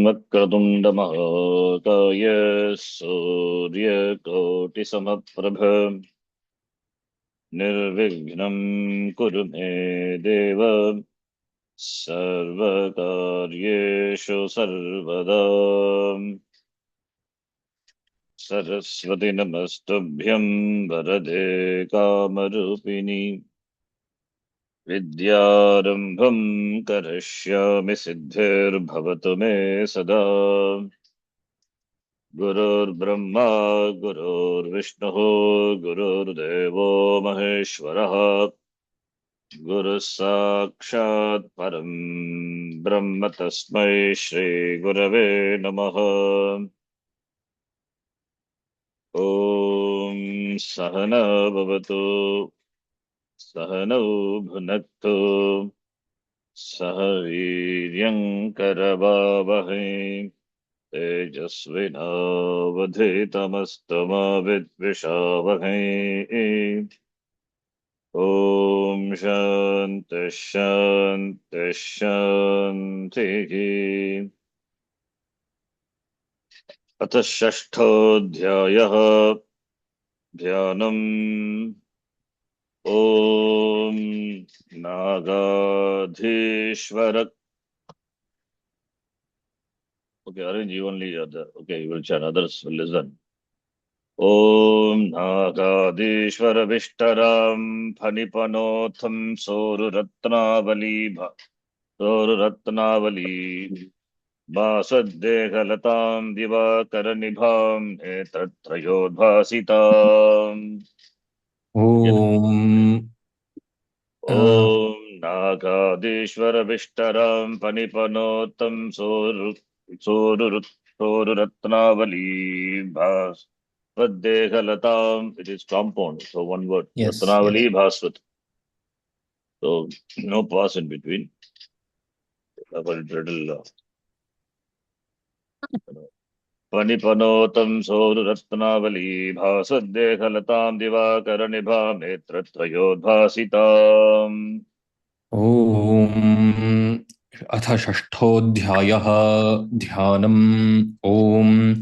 वक्रतुण्डमहाकाय सूर्यकोटिसमप्रभ निर्विघ्नं कुरु मे देव सर्वकार्येषु सर्वदा। सरस्वती नमस्तुभ्यं वरदे कामरूपिणि विद्यारम्भं करिष्यामि सिद्धिर्भवतु मे सदा। गुरुर्ब्रह्मा गुरुर्विष्णुः गुरुर्देवो महेश्वरः गुरुः साक्षात् परं ब्रह्म तस्मै श्रीगुरवे नमः। ॐ सहना भवतु सहनौ भुनक्तु सह वीर्यं करवावहै तेजस्विनावधीतमस्तु मा विद्विषावहै। ॐ शान्ति शान्ति शान्तिः। अथ षष्ठोऽध्यायः ध्यानम्। ॐ नागाधीश्वर। Okay, arrange you only other. Okay, you will chant, others will listen. Om नागाधीश्वर विष्टरां फणिपनोथं सोरुरत्नावली वासद्देहलतां दिवाकरनिभां नेत्रत्रयोद्भासिताम्। Om Om नागाधीश्वरविष्टरां फणिपनोतं सोरुरत्नावली भास्वद्देहलताम्. It is compound, so one word. yes, Ratnavali yes. Bhaswat. So no pause in between. फणिपनोतं सोरुरत्नावली भासद्देहलतां दिवाकरनिभां नेत्रत्रयोद्भासिताम्। ॐ अथ षष्ठोऽध्यायः ध्यानम्। ॐ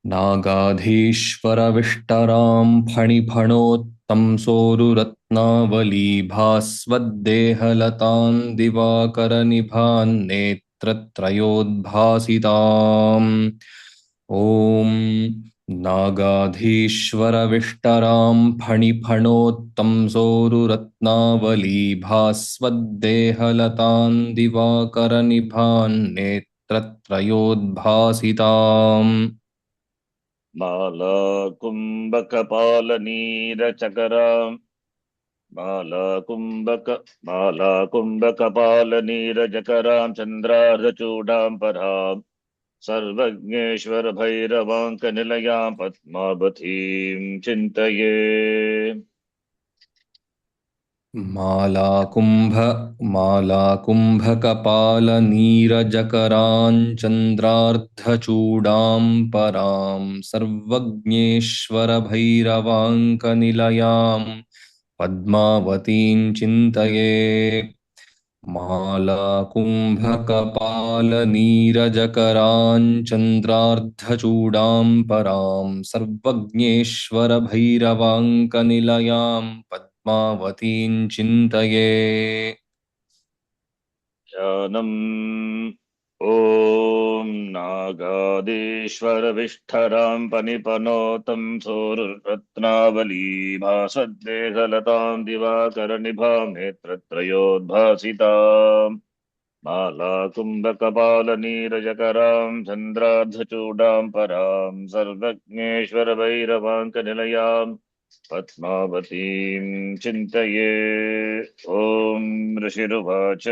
नागाधीश्वरविष्टरां फणिफणोत्तं सोरुरत्नावली भास्वद्देहलतां दिवाकरनिभान् नेत्रत्रयोद्भासिताम्। ॐ नागाधीश्वरविष्टरां फणिफणोत्तं सोरुरत्नावली भास्वद्देहलतां दिवाकरनिभान् नेत्रत्रयोद्भासिताम्। मालाकुम्भकपालनीरजकरां चन्द्रार्धचूडां परां सर्वज्ञेश्वर भैरवाङ्कनिलयां पद्मावतीं चिन्तये। मालाकुम्भकपालनीरजकराञ्चन्द्रार्धचूडां परां सर्वज्ञेश्वरभैरवाङ्कनिलयां पद्मावतीं चिन्तये। मालाकुम्भकपालनीरजकराञ्चन्द्रार्धचूडां परां सर्वज्ञेश्वरभैरवाङ्कनिलयां पद्मावतीं चिन्तये। ध्यानम्। ॐ नागाधीश्वरविष्ठरां फणिपनोतं सोरुरत्नावली भासद्देहलतां दिवाकरनिभां नेत्रत्रयोद्भासिताम्। मालाकुम्भकपालनीरजकरां चन्द्रार्धचूडां परां सर्वज्ञेश्वरभैरवाङ्कनिलयां पद्मावतीं चिन्तये। ॐ ऋषिरुवाच।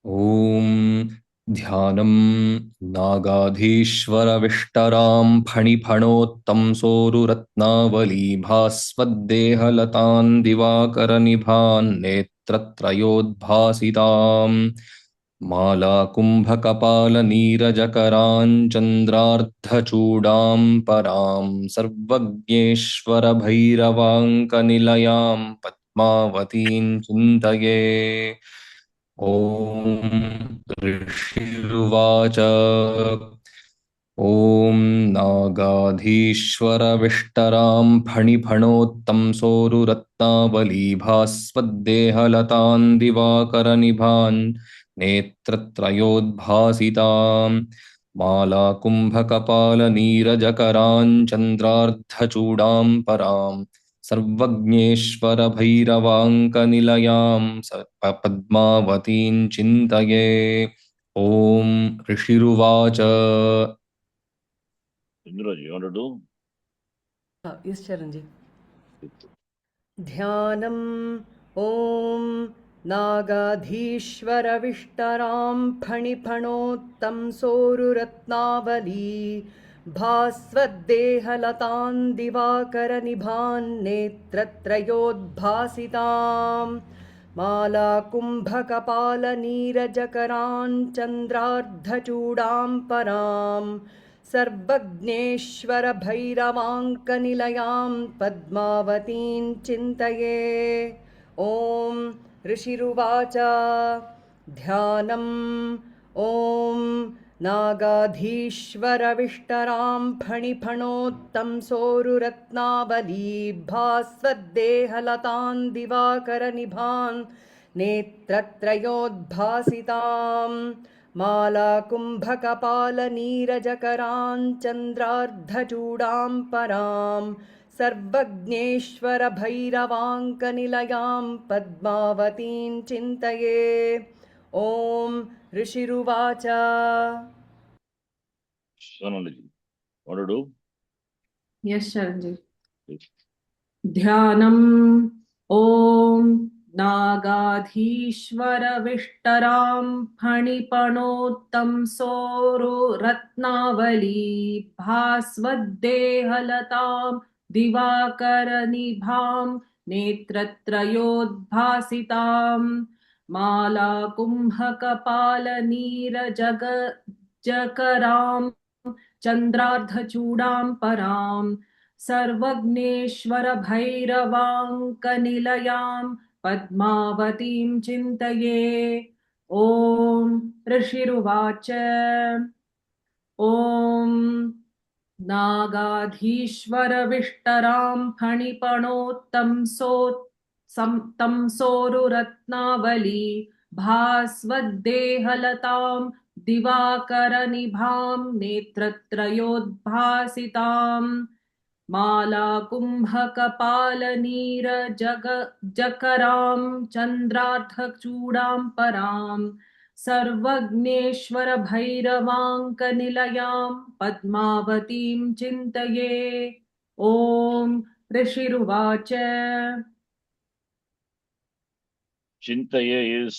ॐ ध्यानम्। नागाधीश्वरविष्टरां फणिफणोत्तं सोरुरत्नावली भास्वद्देहलतां दिवाकरनिभान् नेत्रत्रयोद्भासिताम्। मालाकुम्भकपालनीरजकराञ्चन्द्रार्धचूडां परां सर्वज्ञेश्वरभैरवाङ्कनिलयां पद्मावतीं चिन्तये। ॐ ऋषिरुवाच ॐ नागाधीश्वरविष्टरां फणिफणोत्तं सोरुरत्नावलीभास्वद्देहलतां दिवाकरनिभान् नेत्रत्रयोद्भासिताम् मालाकुम्भकपालनीरजकराञ्चन्द्रार्धचूडां पराम् सर्वज्ञेश्वरभैरवाङ्कनिलयां पद्मावतीं चिन्तये। ॐ ऋषिरुवाच Indra, you want to do? Yes, Charanji. ध्यानम् ॐ नागाधीश्वरविष्टरां फणिफणोत्तं सोरुरत्नावली भास्वद्देहलतां दिवाकरनिभान् नेत्रत्रयोद्भासितां मालाकुम्भकपालनीरजकराञ्चन्द्रार्धचूडां पराम् सर्वज्ञेश्वरभैरवाङ्कनिलयां पद्मावतीं चिन्तये। ॐ ऋषिरुवाच ध्यानम् ॐ नागाधीश्वरविष्टरां फणिफणोत्तं सोरुरत्नावलीभास्वद्देहलतां दिवाकरनिभान् नेत्रत्रयोद्भासिताम् मालाकुम्भकपालनीरजकराञ्चन्द्रार्धचूडां परां सर्वज्ञेश्वरभैरवाङ्कनिलयां पद्मावतीं चिन्तये। ॐ ऋषिरुवाच Sonali, want to do? Yes, Sharanji. Please. ध्यानम् ॐ नागाधीश्वरविष्टरां फणिपणोत्तं सोरुरत्नावली भास्वद्देहलतां दिवाकरनिभां नेत्रत्रयोद्भासितां मालाकुम्भकपालनीरजकरां चन्द्रार्धचूडां पराम् सर्वज्ञेश्वरभैरवाङ्कनिलयां पद्मावतीं चिन्तये। ॐ ऋषिरुवाच ॐ नागाधीश्वरविष्टरां फणिपणोत्तं तं सोरुरत्नावली भास्वद्देहलतां दिवाकरनिभां नेत्रत्रयोद्भासिताम् मालाकुम्भकपालनीरजकरां चन्द्रार्धचूडां परां सर्वज्ञेश्वरभैरवाङ्कनिलयां पद्मावतीं चिन्तये। ॐ ऋषिरुवाच Chintaye is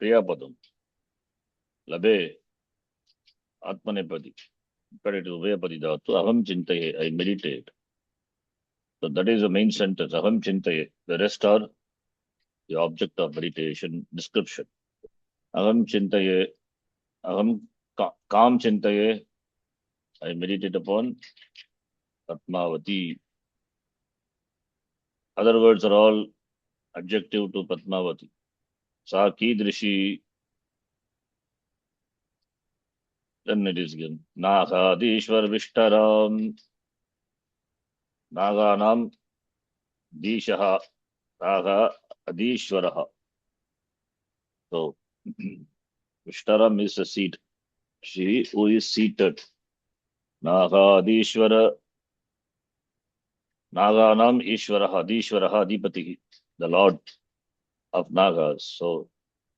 Priyapadam. Labe Atmanepadi. Compared to Vayapadi Dhatu, Aham Chintaye, I meditate. So that is the main sentence, Aham Chintaye. The rest are the object of meditation description. Aham Chintaye, Aham Kam Chintaye, I meditate upon Padmavati. Other words are all adjective to Padmavati. Sa Kidrishi, then it is given. Nagadishwar Vishtaram, Naganam Dishaha, Naga Adishwaraha. So, Vishtaram is a seat. She who is seated. Nagadishwara, Naganam Ishwaraha, Adishwaraha, Adipati, the Lord of Nagas. So,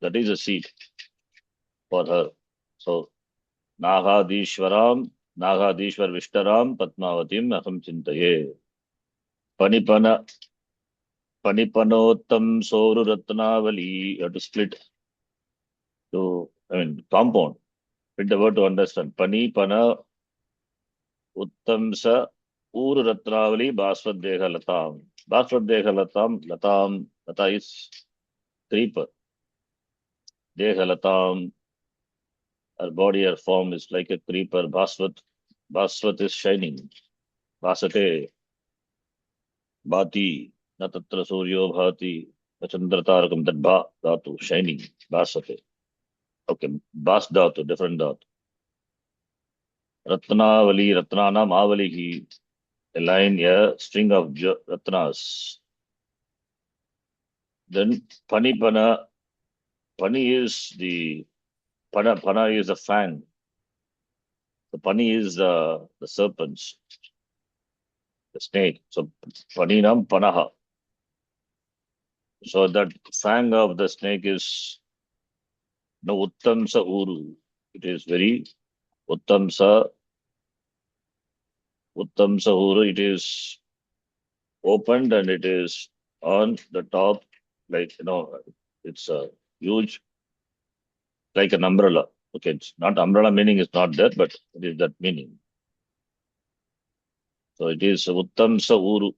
that is a seat for her. So, Nagadishwaram, Nagadishwar Vishtaram, Padmavatim, Aham Chintaye. Panipanotam Soru Ratnavali, you have to split to, compound. Split the word to understand. Panipana Uttamsa Uru Ratnavali, Baswaddeha Latam. Baswaddeha Latam, Lata is creeper. Deha Latam, her body, her form is like a creeper. Baswat is shining. Basate, Bhati, Natatra Suryo Bhati. Chandratarakam, that ba dhatu, shining, basate. Okay, bas dhatu, different dhatu. Ratnavali, Ratnanam Avalihi, a line, a string of Ratnas. Then Panipana, Pani is the, Pana is the fang. The Pani is the serpents, the snake. So Paninam Panaha. So that fang of the snake is no Uttamsa Uru. It is very Uttamsa Uru. It is opened and it is on the top, like, it's a huge, like an umbrella. Okay, it's not umbrella meaning is not there, but it is that meaning. So it is Uttamsa Uru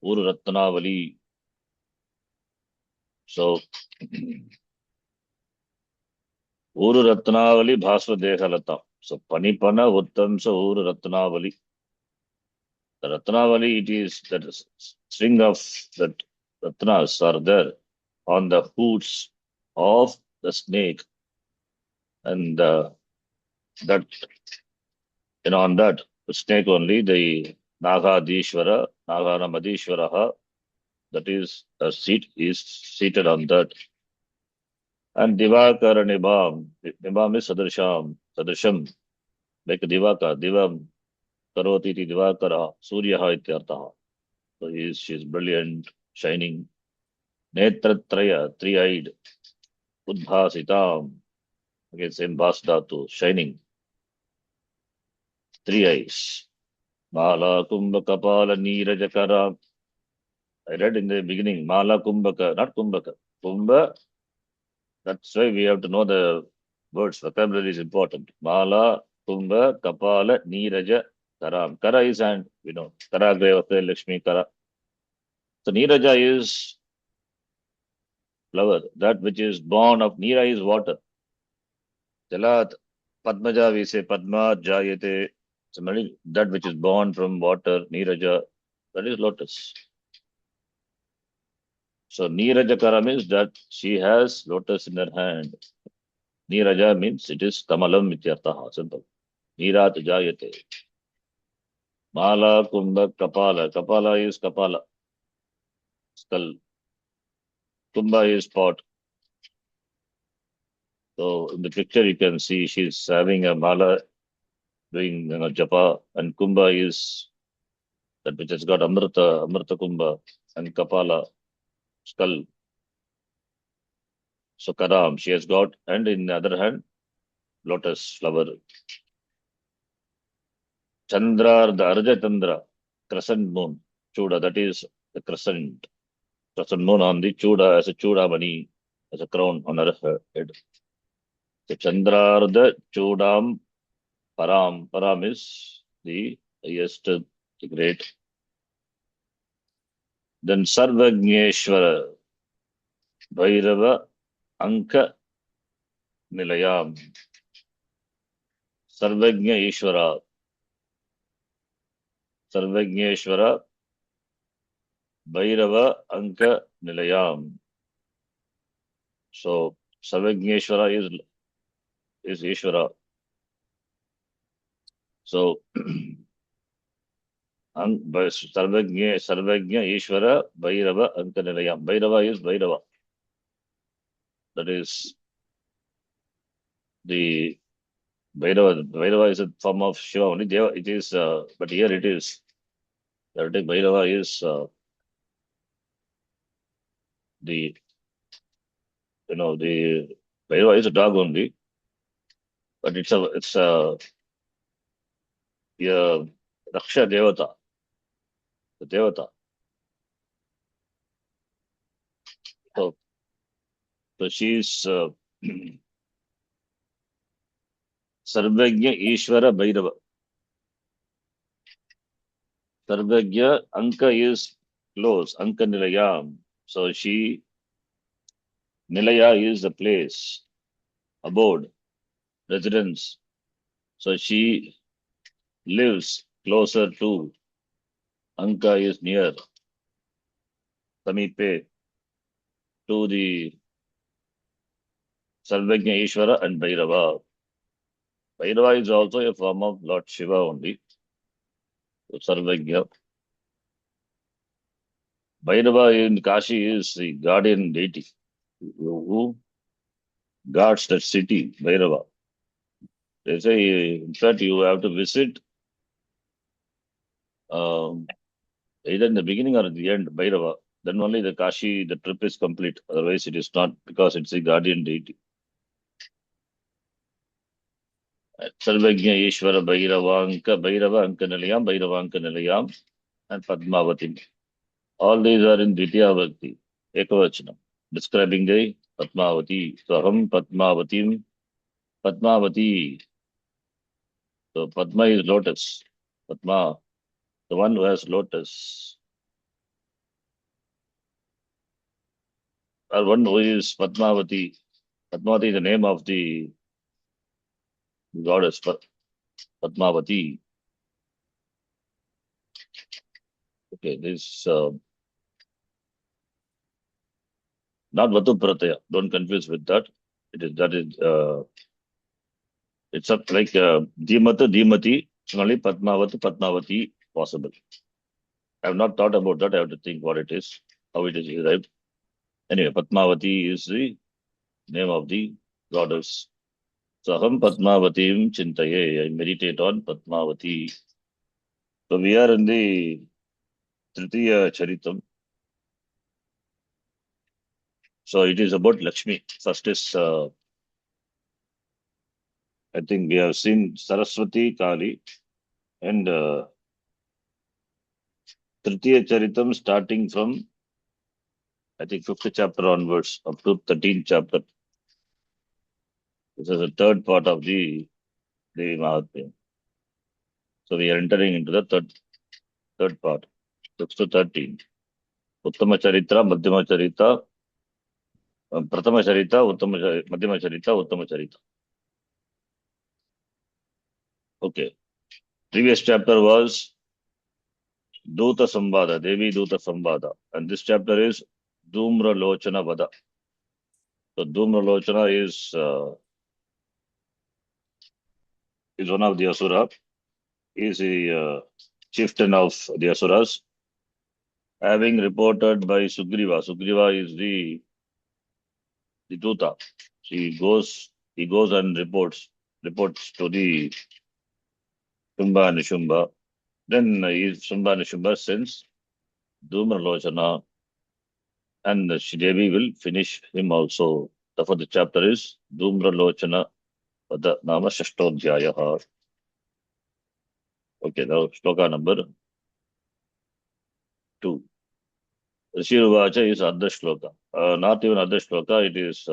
Ratnavali. So Uru Ratnavali Bhasva Dehalata. So Panipana Uttamsa Uru Ratnavali. The Ratnavali, it is that string of that Ratnas are there on the hoots of the snake, and that, on that snake only the Nagadishvara, Naganamadishvaraha, that is a seat, is seated on that. And Divakara Nibam is Sadarsham, like Divaka, Divam Karoti Divakara, Suryaha ityartaha. So she is brilliant, shining. Netratraya, three-eyed, Udbhasitam, again same Bas Dhatu, shining. 3 eyes. Mala Kumbha Kapala Neerajakara. I read in the beginning, Mala Kumbhaka, not Kumbhaka. Kumbha, that's why we have to know the words. Vocabulary is important. Mala Kumbha Kapala Neeraja Karam. Kara is hand, Kara Grevate Lakshmi Kara. So Neeraja is flower, that which is born of Neera is water. Jalat Padmaja, we say Padma Jayate. Similarly, that which is born from water, Neeraja, that is lotus. So Neerajakara means that she has lotus in her hand. Neeraja means it is Kamalam Mityartaha, simple. Neerat Jayate. Mala Kumbha Kapala. Kapala is Kapala, skull. Kumbha is pot. So in the picture you can see she's having a mala, doing japa, and Kumbha is that which has got Amrita Kumbha, and Kapala, skull. So Karam, she has got, and in the other hand, lotus flower. Chandra, the Arja Chandra, crescent moon, Chuda, that is the crescent moon on the Chuda, as a Chudamani, as a crown on her head. So Chandra, the Chudam Param is the highest, the great. Then Sarvagnyeshwara, Bhairava, Anka Nilayam. Sarvagnya Ishvara, Bhairava, Anka Nilayam. So Sarvagnyeshwara is Ishvara. So Sarvagnya Ishvara, Bhairava, Anka Nilayam. Bhairava is Bhairava. That is the Bhairava. Bhairava is a form of Shiva only. Deva, it is, but here it is. Bhairava is the Bhairava is a dog only, but it's a Raksha Devata, the Devata. So she's Sarvagnya Ishvara Bhairava. Sarvagnya, Anka is close, Anka Nilayam. So Nilaya is the place, abode, residence. So she lives closer to, Anka is near. Samipe to the Sarvagnya Ishvara and Bhairava. Bhairava is also a form of Lord Shiva only. So Sarvagnya. Bhairava in Kashi is the guardian deity who guards that city, Bhairava. They say, in fact, you have to visit either in the beginning or at the end, Bhairava. Then only the Kashi, the trip is complete. Otherwise, it is not, because it's the guardian deity. Sarvagnya Ishvara Bhairava Anka Nilayam, and Padmavati. All these are in Dvitiya Bhakti, Ekavachanam, describing the Padmavati. Saham Padmavati. So Padma is lotus. Padma, the one who has lotus. Or one who is Padmavati. Padmavati is the name of the goddess Padmavati. Okay, this not Vatu Prataya. Don't confuse with that. It's up like Dhimati, only Padmavati possible. I have not thought about that. I have to think what it is, how it is derived. Anyway, Padmavati is the name of the goddess. Saham Padmavatim Chintaye. I meditate on Padmavati. So we are in the Tritiya Charitam. So it is about Lakshmi. First is, I think we have seen Saraswati, Kali, and Tritiya Charitam starting from, I think, 5th chapter onwards, up to 13th chapter. This is the third part of the Mahatmya. So we are entering into the third part, 6 to 13. Uttama Charitra, Madhyama Charita, Pratama Charita, Madhyama Charita, Uttama Charita. Okay. Previous chapter was Duta Sambhada, Devi Duta Sambhada. And this chapter is Dhumra Lochana Vada. So Dhumra Lochana is one of the Asura. He is the chieftain of the Asuras, having reported by Sugriva. Sugriva is the Duta. He goes and reports to the Shumba and Nishumba. Then Shumba and Nishumba sends Dhumra Lochana, and Shridevi will finish him also. Therefore, the chapter is Dhumra Lochana Vada Nama Shashtodhyayaha. Okay, now shloka number 2. Rishiruvacha is Adha shloka. Not even Adha shloka, it is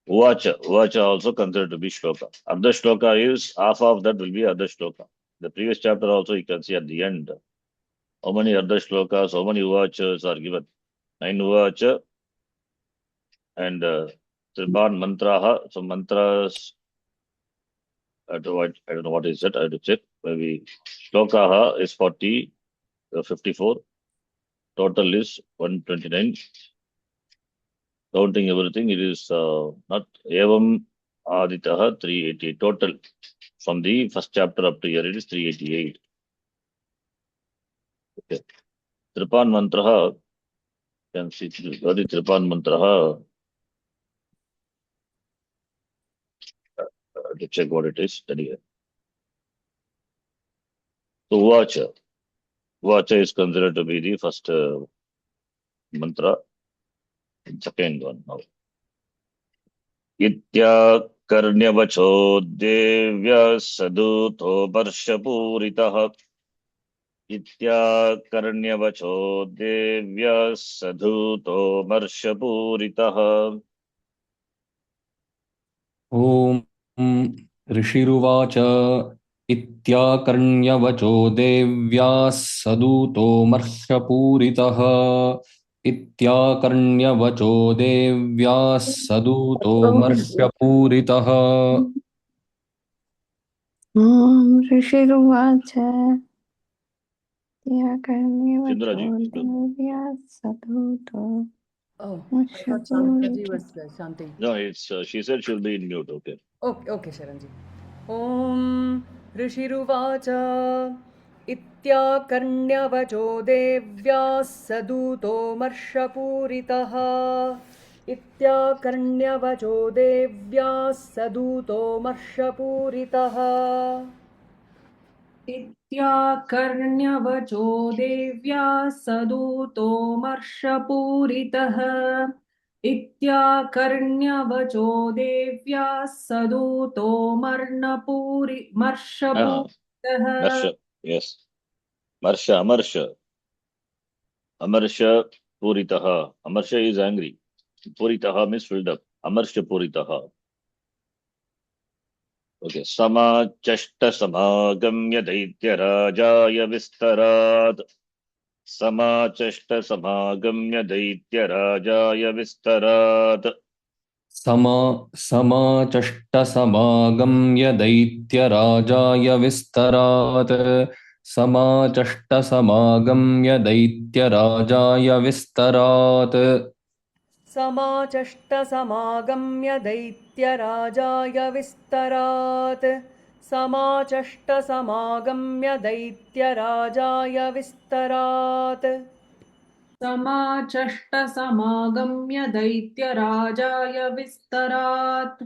Uvacha. Uvacha also considered to be shloka. Adha shloka is, half of that will be Adha shloka. The previous chapter also you can see at the end how many Adha shlokas, how many Uvachas are given. 9 Uvacha and Triban Mantraha. So mantras, I don't know what is that, I have to check. Maybe shlokaha is 54. Total is 129. Counting everything, it is not Evam Aditaha 388. Total from the first chapter up to here, it is 388. Okay. Tripan Mantraha, you can see the Tripan Mantraha. To check what it is. Anyway. So Uvacha. Uvacha is considered to be the first mantra. Second one now. Itya Karnyavacho Devya Saduto Barshapuritaha. Itya Karnyavacho Devya Saduto Barshapuritaha. ॐ ऋषिरुवाच इत्याकर्ण्यवचो देव्याः सदूतो मर्षपूरितः इत्याकर्ण्यवचो देव्याः सदूतो मर्षपूरितः ॐ ऋषिरुवाच Chindra ji. Oh, I thought Shantaji was Shanti. No, it's she said she'll be in mute. Okay. Okay, okay, Sharanji. ॐ ऋषिरुवाच इत्याकर्ण्यवचो देव्याः सदूतो मर्षपूरितः इत्याकर्ण्यवचो देव्याः सदूतो मर्षपूरितः इत्याकर्ण्यवचो देव्या सदूतो मर्षपूरितः इत्याकर्ण्यवचो देव्या सदूतो मर्षपूरितः Marsha. Yes. Marsha. Amarsha. Amarsha Puritaha. Amarsha is angry. Puritaha means filled up. Amarsha Puritaha. Okay. Sama Chashta Samagamya Daitya Rajaya Vistarat. Sama Chashta Samagamya Daitya Rajaya Vistarat. समाचष्टसमागम्य दैत्यराजाय विस्तरात् समाचष्टसमागम्य दैत्यराजाय विस्तरात् समाचष्टसमागम्य दैत्यराजाय विस्तरात् समाचष्टसमागम्य दैत्यराजाय विस्तरात् समाचष्टसमागम्य दैत्यराजाय विस्तरात्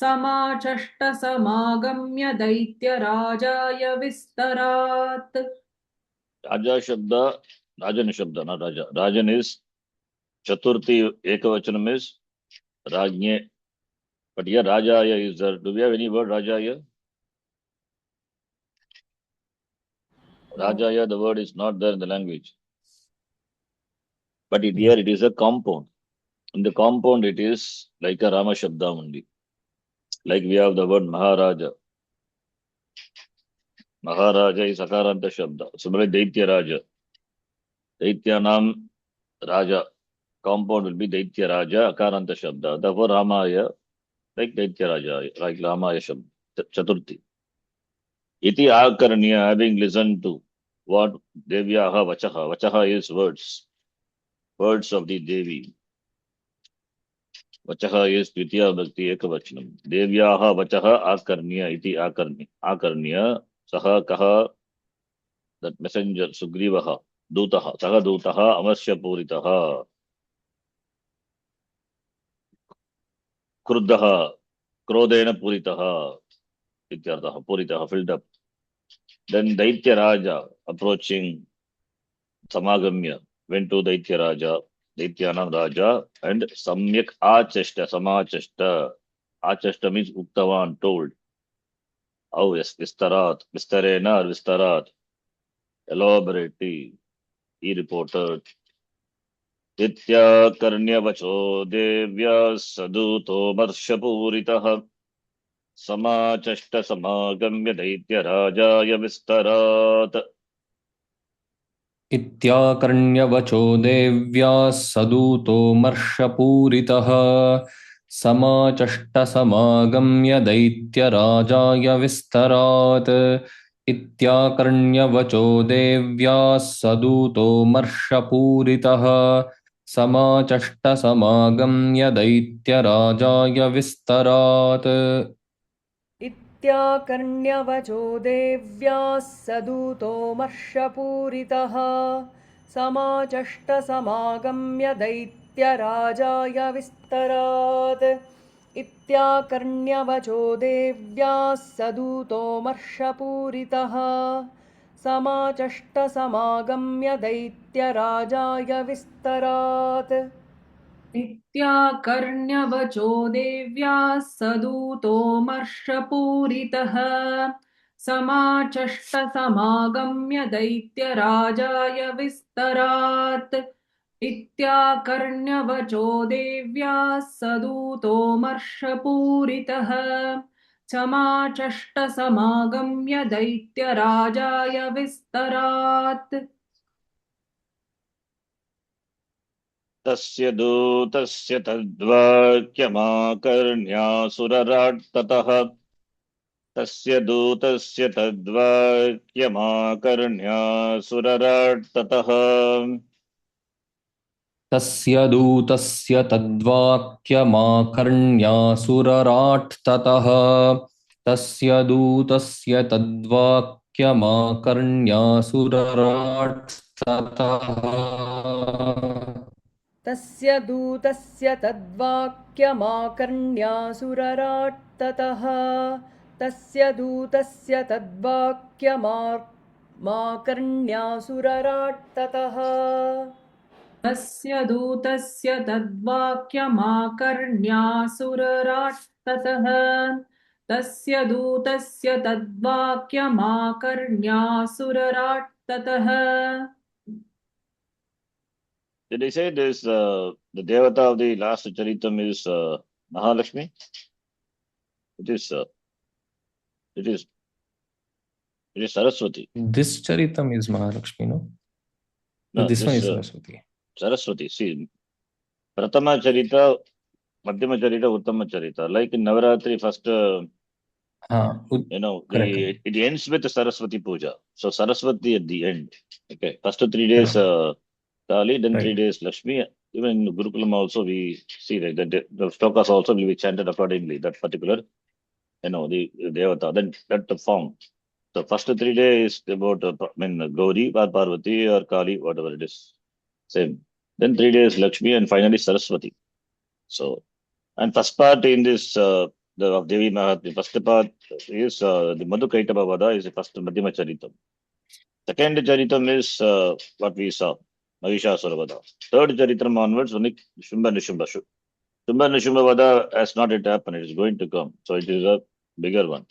समाचष्टसमागम्य दैत्यराजाय विस्तरात् Raja Shabda, Rajan Shabda, not Raja. Rajan is Chaturthi Ekavachanam is Rajne. But here Rajaya is there. Do we have any word Rajaya? Rajaya, the word is not there in the language. But here it is a compound. In the compound, it is like a Rama Shabda only. Like we have the word Maharaja. Maharaja is Akaranta Shabda. Similarly, Daitya Raja. Daitya Nam Raja. Compound will be Daitya Raja, Akaranta Shabda. Therefore, Ramaya, like Daitya Raja, like Ramaya Shabda, Chaturthi. Iti Akarniya, having listened to what Devyaha Vachaha. Vachaha is words. Words of the Devi. Vachaha is Dvitiya Bhakti Ekavachanam. Devyaha Vachaha Akarniya iti Akarniya. Saha Kaha, that messenger, Sugrivaha, Dutaha, Saha Dutaha, Amasya Puritaha, Kruddaha, Krodena Puritaha, Ityarthaha, Puritaha, filled up. Then Daitya Raja, approaching Samagamya, went to Daitya Raja, Daityanam Raja, and Samyak Achashta, Samachashta. Achashta means Uktavan, told. Oh yes, Vistarat, Vistarena or Vistarat, elaborate, he reported. Ityakarnyavachо devya saduto marshapuritaha samachashta samagamya daitya rajaya vistarat. इत्याकर्ण्यवचो देव्याः सदूतो मर्षपूरितः समाचष्टसमागम्य दैत्यराजाय विस्तरात् इत्याकर्ण्यवचो देव्याः सदूतो मर्षपूरितः समाचष्टसमागम्य दैत्यराजाय विस्तरात् इत्याकर्ण्यवचो देव्याः सदूतो मर्षपूरितः समाचष्टसमागम्य दैत्यराजाय विस्तरात् इत्याकर्ण्यवचो देव्याः सदूतो मर्षपूरितः समाचष्टसमागम्य दैत्यराजाय विस्तरात् इत्याकर्ण्यवचो देव्या सदूतो मर्षपूरितः समाचष्टसमागम्य दैत्यराजाय विस्तरात् इत्याकर्ण्यवचो देव्या सदूतो मर्षपूरितः समाचष्टसमागम्य दैत्यराजाय विस्तरात् Tasya dutasya tadvakyamakarnya surarattataha तस्य दूतस्य तद्वाक्यमाकर्ण्यासुरराट्ततः तस्य दूतस्य तद्वाक्यमाकर्ण्यासुरराट्ततः तस्य दूतस्य तद्वाक्यमाकर्ण्यासुरराट्ततः तस्य दूतस्य तद्वाक्यमाकर्ण्यासुरराट्ततः तस्य दूतस्य तद्वाक्यमाकर्ण्यासुरराट्ततः तस्य दूतस्य तद्वाक्यमाकर्ण्यासुरराट्ततः तस्य दूतस्य तद्वाक्यमाकर्ण्यासुरराट्ततः Did I say this? The Devata of the last Charitam is Mahalakshmi. It is. It is. It is Saraswati. This Charitam is Mahalakshmi, no? No, This one is this Saraswati. Saraswati. See, Pratama Charita, Madhyama Charita, Uttama Charita. Like in Navaratri, first, Correct. it ends with the Saraswati Puja. So Saraswati at the end. Okay. First 3 days Kali, then 3 Right. days Lakshmi. Even in Gurukulam also we see like that the shlokas also will be chanted accordingly. That particular, the Devata. Then that the form. So first 3 days is about Gauri or Parvati or Kali, whatever it is. Same. Then 3 days Lakshmi and finally Saraswati. So, and first part in this of Devi Mahatmya, first part is the Madhukaitava Vada is the first Madhyama Charitam. Second Charitam is what we saw, Mahishasura Vada. Third Charitam onwards, only Shumba Nishumba. Shumba Nishumba Vada has not yet happened, it is going to come. So it is a bigger one.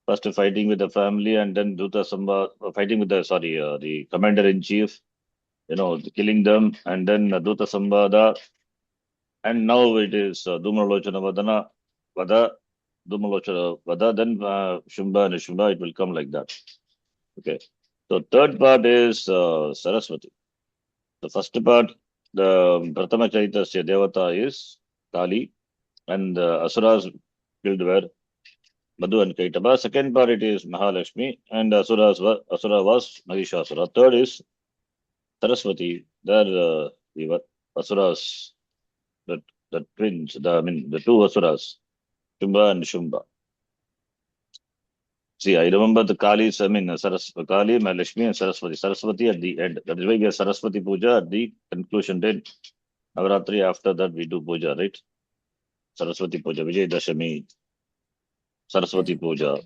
First fighting with the family and then Duta Samba, fighting with the commander in chief, killing them, and then Duta Sambada. And now it is Dhumalochana Vada, Dhumalochana Vada, then Shumba and Shumba, it will come like that. Okay. So third part is Saraswati. The first part, the Pratama Charitasya Devata is Kali, and Asuras killed were Madhu and Kaitaba. Second part it is Mahalakshmi, and Asura was Mahishasura. Third is Saraswati. There the Asuras, the twins, the two Asuras, Shumba and Shumba. See, I remember the Kali, Kali, Mahalakshmi and Saraswati. Saraswati at the end. That is why we have Saraswati Puja at the conclusion. Then Navaratri, after that we do Puja, right? Saraswati Puja, Vijay Dashami, Saraswati Puja.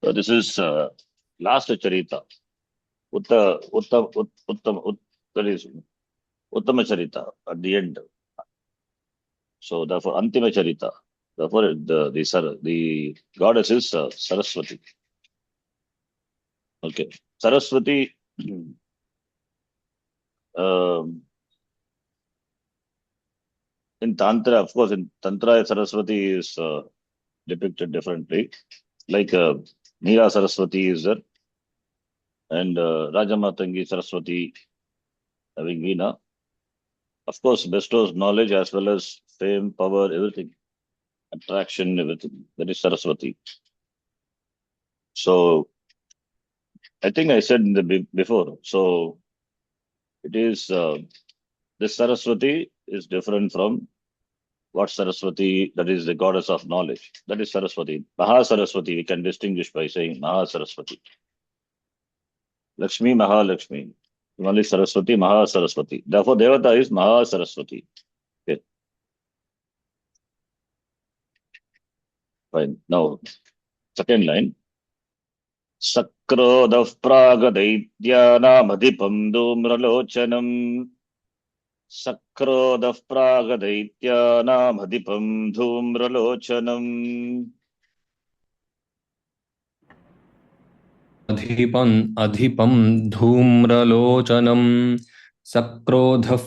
So this is last Charita. That is Uttama Charita at the end. So therefore, Antima Charita. Therefore, the goddess is Saraswati. Okay, Saraswati. In Tantra, of course, in Tantra, Saraswati is depicted differently. Like Meera Saraswati is there, and Rajamatangi Saraswati having Veena. Of course, bestows knowledge as well as fame, power, everything, attraction, everything. That is Saraswati. So, I think I said before. So, it is this Saraswati is different from what Saraswati, that is the goddess of knowledge. That is Saraswati. Maha Saraswati, we can distinguish by saying Maha Saraswati. Lakshmi, Mahalakshmi. Only Saraswati, Maha Saraswati. Therefore, Devata is Maha Saraswati. Okay. Fine. Now, second line. Sakrodaf Pragadaityanamadipam Dhumralochanam. Sakrodaf Pragadaityanamadipam Dhumralochanam. अधिपं धूम्रलोचनं सक्रोधः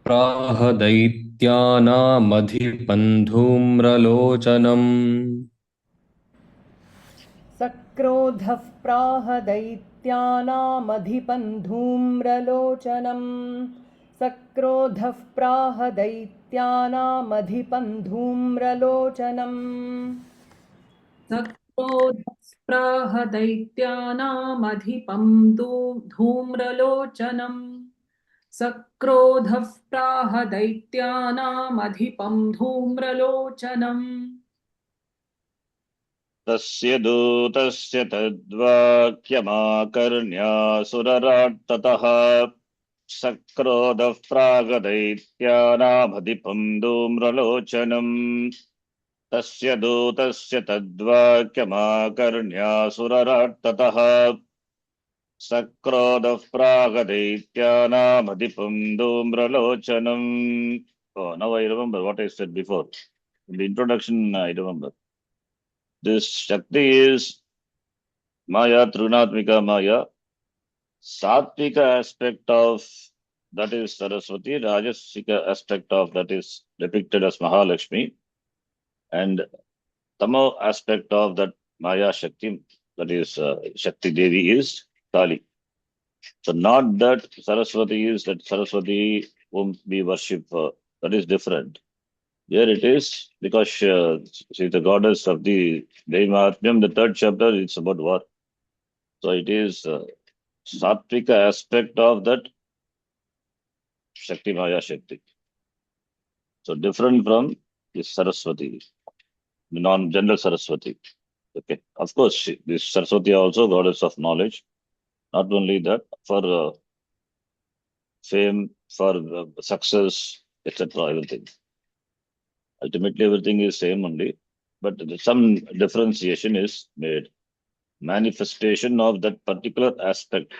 प्राहदैत्यानामधिपं धूम्रलोचनम् सक्रोधः प्राहदैत्यानामधिपं धूम्रलोचनं सक्रोधः प्राहदैत्यानामधिपं धूम्रलोचनम् सक्रोधस्प्राह दैत्यानामधिपं धूम्रलोचनम् सक्रोधः प्राह दैत्यानामधिपं धूम्रलोचनम् तस्य दूतस्य तद्वाक्यमाकर्ण्यासुरराट्ततः सक्रोधः प्रागदैत्यानामधिपं धूम्रलोचनम् तस्य दूतस्य तद्वाक्यमाकर्ण्यासुरराट्ततः सक्रोधः प्रागदैत्यानामधिपं धूम्रलोचनम्. Oh, now I remember what I said before. In the introduction, I remember. This Shakti is Maya, Trunatmika Maya. Sattvika aspect of that is Saraswati, Rajasika aspect of that is depicted as Mahalakshmi, and Tamo aspect of that Maya Shakti, that is Shakti Devi is Kali. So not that Saraswati is that Saraswati whom we worship, that is different. Here it is because she is the goddess of the Devi Mahatmyam, the third chapter, it's about war. So it is Sattvika aspect of that Shakti Maya Shakti. So different from this Saraswati, the non-general Saraswati. Okay. Of course, this Saraswati also goddess of knowledge. Not only that, for fame, for success, etc. Everything. Ultimately, everything is same only, but some differentiation is made. Manifestation of that particular aspect,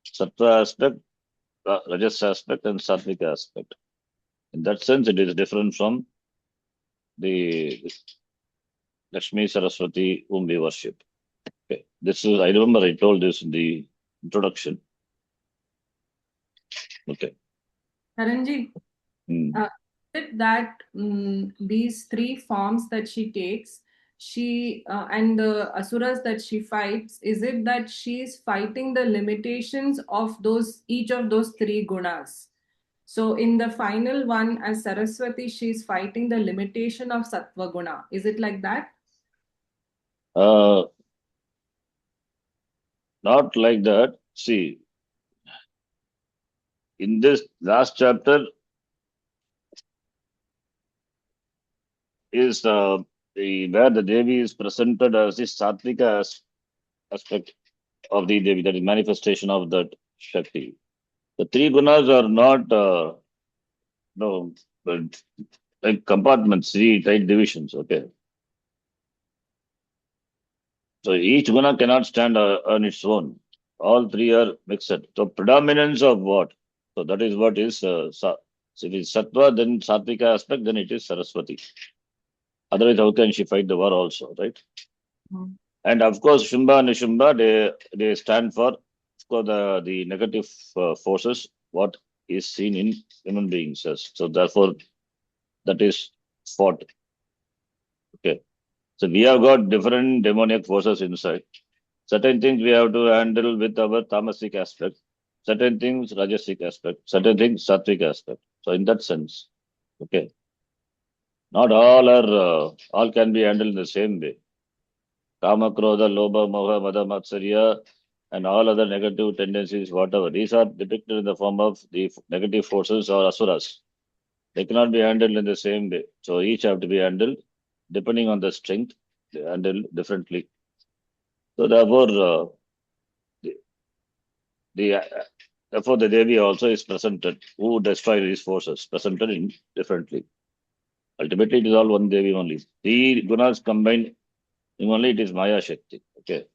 Sattva aspect, Rajas aspect, and Sattvika aspect. In that sense, it is different from the Lakshmi Saraswati whom we worship. Okay. This is, I remember I told this in the introduction. Okay. Karanji, that these three forms that she takes, she and the asuras that she fights, is it that she is fighting the limitations of those each of those three gunas? So in the final one, as Saraswati, she is fighting the limitation of sattva guna. Is it like that? Not like that. See, in this last chapter is where the Devi is presented as the Sattvika aspect of the Devi, that is manifestation of that Shakti. The three gunas are not but like compartments, three tight divisions. Okay. So each guna cannot stand on its own. All three are mixed. So predominance of what? So that is what is so if it is Sattva, then Sattvika aspect, then it is Saraswati. Otherwise, how can she fight the war also, right? And of course, Shumba and Nishumba, they stand for the negative forces, what is seen in human beings. So therefore, that is fought. Okay. So we have got different demonic forces inside. Certain things we have to handle with our tamasic aspect. Certain things rajasic aspect. Certain things sattvic aspect. So in that sense, okay. Not all can be handled in the same way. Kama, Krodha, Lobha, Moha, Mada, Matsarya, and all other negative tendencies, whatever. These are depicted in the form of the negative forces or asuras. They cannot be handled in the same way. So each have to be handled depending on the strength, they handle differently. So therefore, therefore the Devi also is presented, who destroy these forces, presented in differently. Ultimately, it is all one Devi only. The gunas combined, only it is Maya Shakti. Okay.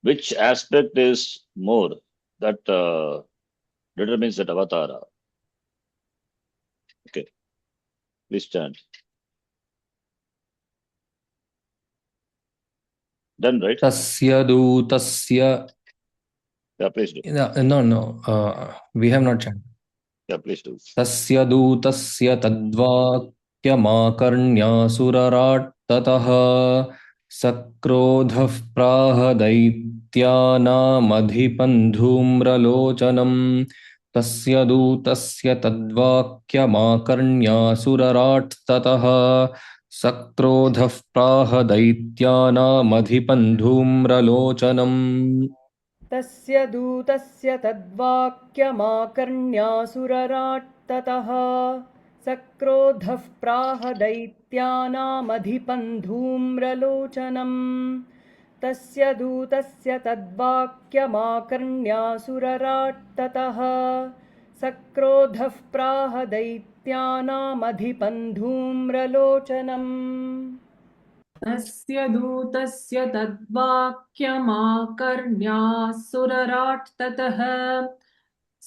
Which aspect is more? That determines that avatara. Okay. Please stand. Done, right? Tasya dutasya. Yeah, please do. No. We have not chanted. Yeah, please do. Tasya dutasya tadvakyamakarnya tatah sakrodhah praha daityanam dhumralocanam tasya dutasya tadvakyamakarnya tatah सक्रोधः प्राह दैत्यानामधिपन् धूम्रलोचनम् तस्य दूतस्य तद्वाक्यमाकर्ण्यासुरराट्ततः सक्रोधः प्राह दैत्यानामधिपन् धूम्रलोचनम् तस्य दूतस्य तद्वाक्यमाकर्ण्यासुरराट्ततः सक्रोधः प्राह दैत्यानामधिपन् धूम्रलोचनम् तस्य दूतस्य तद्वाक्यमाकर्ण्यासुरराट्ततः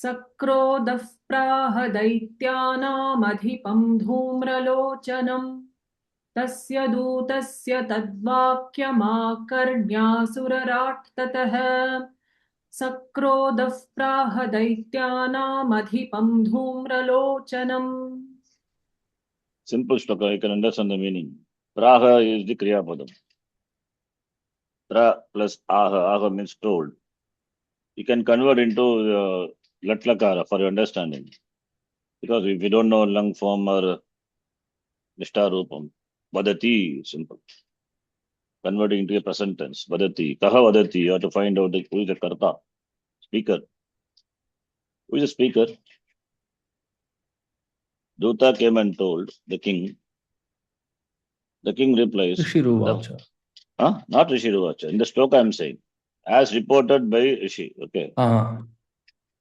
सक्रोधः प्राह दैत्यानामधिपं धूम्रलोचनम् तस्य दूतस्य तद्वाक्यमाकर्ण्यासुरराट्ततः सक्रोधः प्राह दैत्यानामधिपं धूम्रलोचनम्. Simple shloka, you can understand the meaning. Praha is the Kriya Padam. Pra plus aha. Aha means told. You can convert into Latlakara for your understanding. Because if you don't know lung form or Nishtarupam, Vadati, simple. Converting into a present tense. Vadati. Kaha Vadati. You have to find out who is the Karta. Speaker. Who is the speaker? Duta came and told the king. The king replies. ऋषिरुवाच Not Rishi Ruvacha. In the shloka I'm saying. As reported by Rishi. Okay.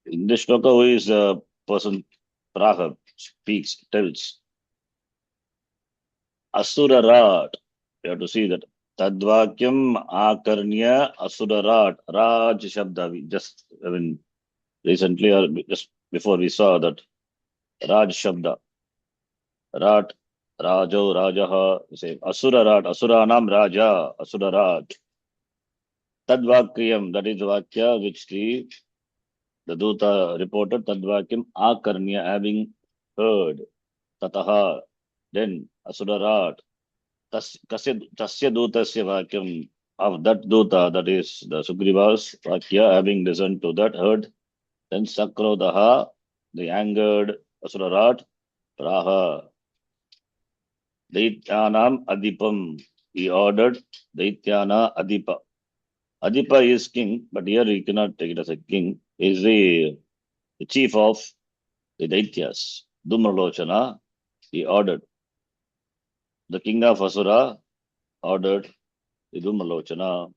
In this shloka, who is the person Praha speaks, tells. Asurarat. You have to see that. Tadvakyam Akarnya Asurarat. Raj Shabda. We just, recently or just before we saw that Raj Shabda. Rat, Rajo, Rajaha. Say Asurarat. Asuranam Raja. Asurarat. Tadvakyam. That is the Vakya which the Duta reported. Tadvakyam Akarnya, having heard. Tataha. Then Asurarat. Tasya Dutasya Vakyam, of that Duta, that is the Sugriva's Vakya, having listened to that, heard. Then Sakrodaha, the angered Asurarat, Praha. Daityanam Adipam. He ordered Daityana Adipa. Adipa is king, but here you cannot take it as a king. He is the chief of the Daityas. Dhumralochana, he ordered. The king of Asura ordered the Dhumralochana.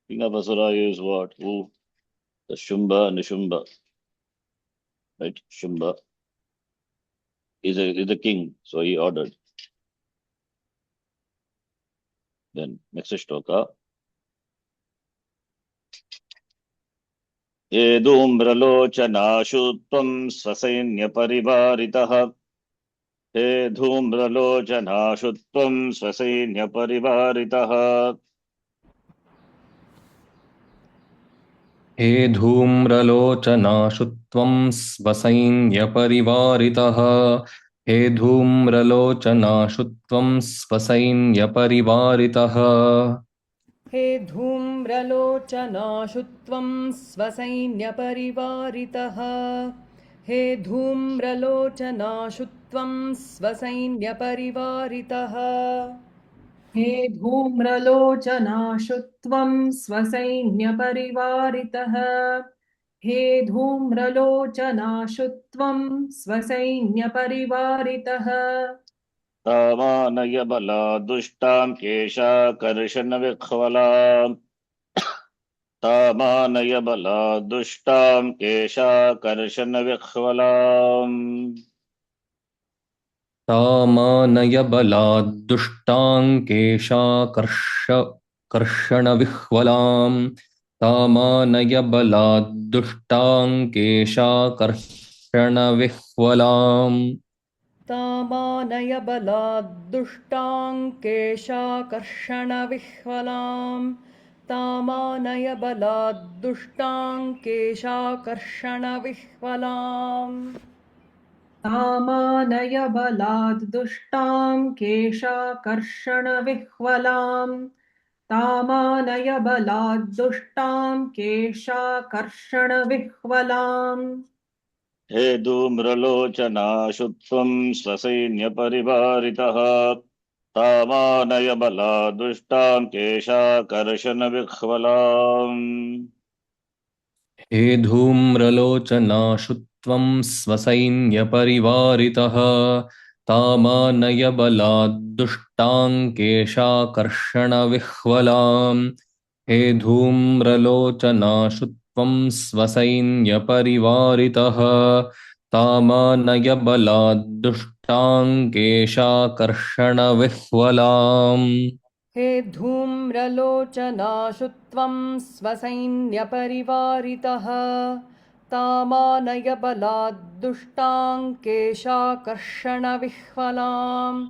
King of Asura is what? Who? The Shumba and Nishumba. Right? Shumba is a king, so he ordered. Then next shloka. Ye Dhumralochana Tvam Svasainya Parivaritah. He Dhumralochana Tvam Svasainya Parivaritah. हे धूम्रलोचनाशु त्वं स्वसैन्यपरिवारितः हे धूम्रलोचनाशु त्वं स्वसैन्यपरिवारितः हे धूम्रलोचनाशु त्वं स्वसैन्यपरिवारितः हे धूम्रलोचनाशु त्वं स्वसैन्यपरिवारितः हे धूम्रलोचनाशु त्वं स्वसैन्यपरिवारितः हे धूम्रलोचनाशु त्वं स्वसैन्यपरिवारितः तामानय बला दुष्टां केशाकर्षण विह्वलाम् तामानय बला दुष्टां केशाकर्षण विह्वलाम् तामानयबलाद्दुष्टाङ्केशाकर्षणविह्वलाम् तामानयबलाद्दुष्टाङ्केशाकर्षणविह्वलाम् तामानयबलाद्दुष्टाङ्केशाकर्षणविह्वलाम् तामानयबलाद्दुष्टाङ्केशाकर्षणविह्वलाम् तामानयबलाद्दुष्टां केशाकर्षणविह्वलाम् तामानयबलाद्दुष्टां केशाकर्षणविह्वलाम् हे धूम्रलोचनाशु त्वं स्वसैन्यपरिवारितः तामानय बला दुष्टां केशाकर्षण विह्वलाम् हे धूम्रलोचनाशुत्वं स्वसैन्यपरिवारितः तामानय बलाद्दुष्टाङ्केशाकर्षणविह्वलाम् हे धूम्रलोचनाशुत्वं स्वसैन्यपरिवारितः तामानय बलाद्दुष्टाङ्केशाकर्षणविह्वलाम् हे धूम्रलोचनाशुत्वं स्वसैन्यपरिवारितः तामानय बलाद्दुष्टाङ्केशाकर्षणविह्वलाम्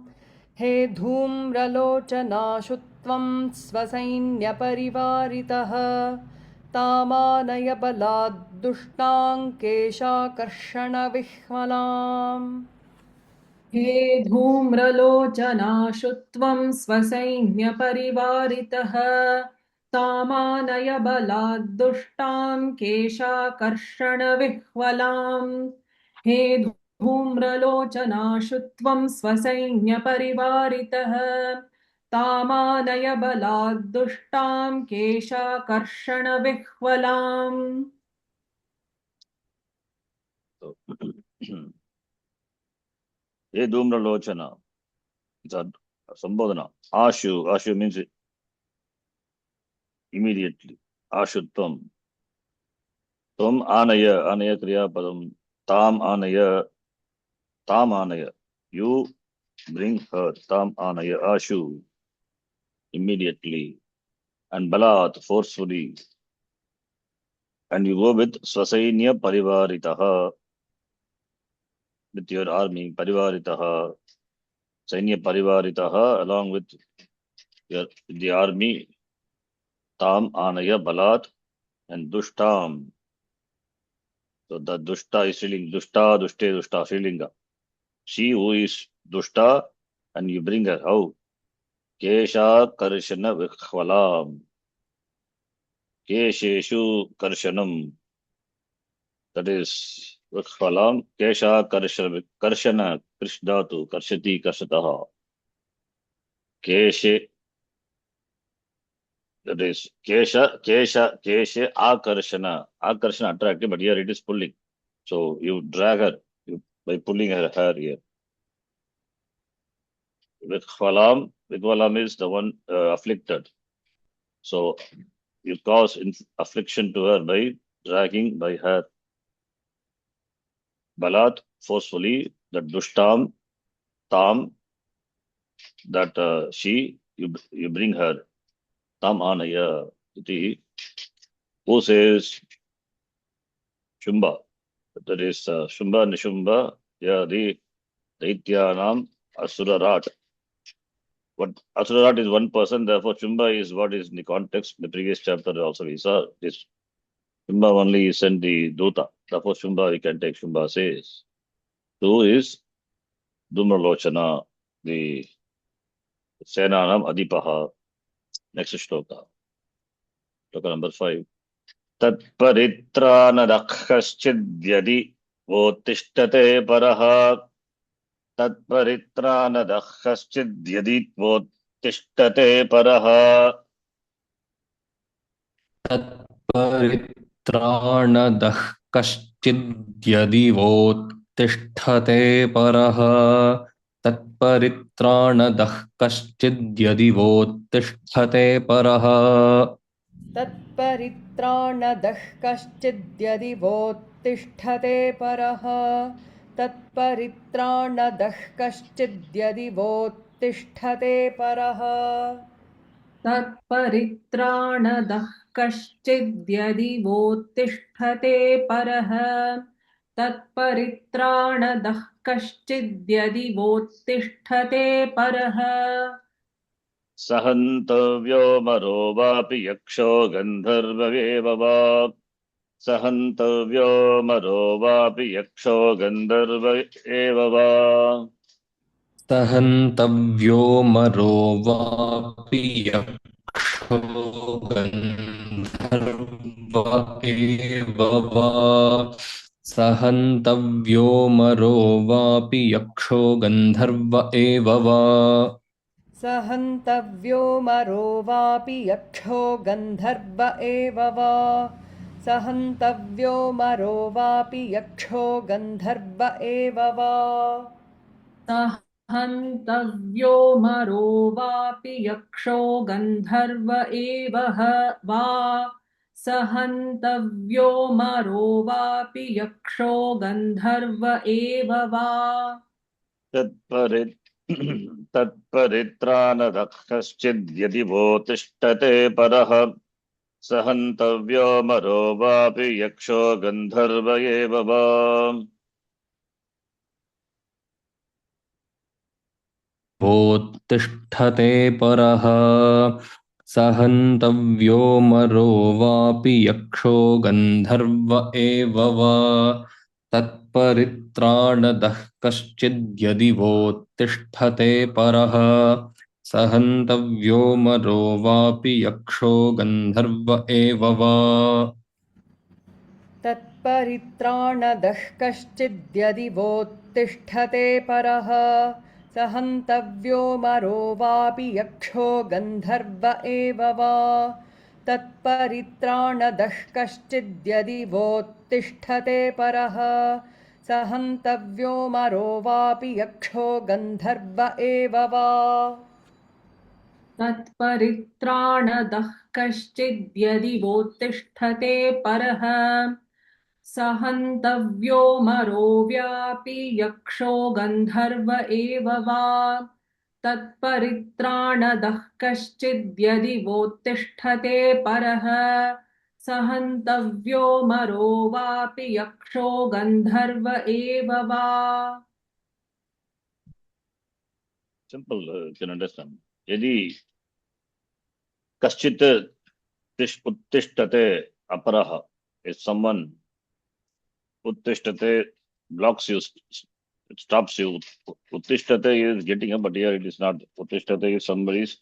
हे धूम्रलोचनाशुत्वं स्वसैन्यपरिवारितः तामानय बलाद्दुष्टाङ्केशाकर्षणविह्वलाम् हे धूम्रलोचनाशुत्वं स्वसैन्यपरिवारितः तामानय बलाद्दुष्टां केशाकर्षणविह्वलाम् हे धूम्रलोचनाशुत्वं स्वसैन्यपरिवारितः तामानय बलाद्दुष्टां केशाकर्षणविह्वलाम् हे धूम्रलोचना, it's a sambodhana. Ashu means immediately. Ashutvam. Tvam anaya kriya padam. Tam anaya. You bring her. Tam anaya, ashu, immediately. And balat, forcefully. And you go with swasainya parivaritaha. With your army, parivaritaha. Sainya parivaritaha, along with the army. Tam anaya balat and dushtam. So the dushta is feeling dushta, feelinga. She who is dushta, and you bring her how? Kesha karshana vikhvalam. Kesheshu karshanam. That is vikhvalam. Kesha karshana krishdatu karshati karshataha. Keshe. That is keshe akarshana. Akarshana attractive, but here it is pulling. So you drag her by pulling her hair here. Vikhvalam is the one afflicted. So you cause affliction to her by dragging by her. Balat, forcefully, that dushtam, tam, that you bring her. Tam anaya iti. Who says Shumba? That is Shumba and Nishumba. Yeah, the Daityanam Asurarat. What Asurarat is one person, therefore Shumba is what is in the context. The previous chapter also we saw this. Shumba only sent the Duta. Therefore Shumba we can take. Shumba says. Two is Dhumralochana, the Senanam Adipaha. Next shloka. Shloka number 5. Tat paritranadakhaschidyadi votishtate paraha. Tat paritranadakhaschidyadi votishtate paraha. तत्परित्राणदः कश्चिद्यदि वोत्तिष्ठते परः तत्परित्राणदः कश्चिद्यदि वोत्तिष्ठते परः तत्परित्राणदः कश्चिद्यदि वोत्तिष्ठते परः तत्परित्राणदः कश्चिद्यदि वोत्तिष्ठते परः तत्परित्राणदः कश्चिद्यदि वोत्तिष्ठते परः तत्परित्राणदः कश्चिद्यदि वोत्तिष्ठते परः सहन्तव्यो मरो वापि यक्षो गन्धर्ववेव वा सहन्तव्यो मरो वापि यक्षो गन्धर्व एव वा सहन्तव्यो मरो वापि यक्षो गन्धर्व एव वा सहन्तव्यो मरो वापि यक्षो गन्धर्व एव वा सहन्तव्यो मरो वापि यक्षो गन्धर्व एव वा सहन्तव्यो मरो वापि यक्षो गन्धर्व एव वा सहन्तव्यो मरो वापि यक्षो गन्धर्व एव वा सहन्तव्यो मरो वापि यक्षो गन्धर्व एव वा तत्परित्राणदः कश्चिद्यदि वो तिष्ठते परः सहन्तव्यो मरो वापि यक्षो गन्धर्व एव वा वोत्तिष्ठते परः सहन्तव्यो मरो वापि यक्षो गन्धर्व एव वा तत्परित्राणदः कश्चिद्यदि वोत्तिष्ठते परः सहन्तव्यो मरो वापि यक्षो गन्धर्व एव वा तत्परित्राणदः कश्चिद्यदि वोत्तिष्ठते परः सहन्तव्यो मरो वापि यक्षो गन्धर्व एव वा तत्परित्राणदः कश्चिद्यदि वोत्तिष्ठते परः सहन्तव्यो मरो वापि यक्षो गन्धर्व एव वा तत्परित्राणदः कश्चिद्यदि वोत्तिष्ठते परः सहन्तव्यो मरो व्यापि यक्षो गन्धर्व एव वा तत्परित्राणदः कश्चिद्यदि वोत्तिष्ठते परः सहन्तव्यो मरो वापि यक्षो गन्धर्व एव वा Simple, you can understand. यदि कश्चित् उत्तिष्ठते अपरः, if someone उत्तिष्ठते blocks you, stops you. Uttisthate is getting up, but here it is not. Uttisthate is somebody's.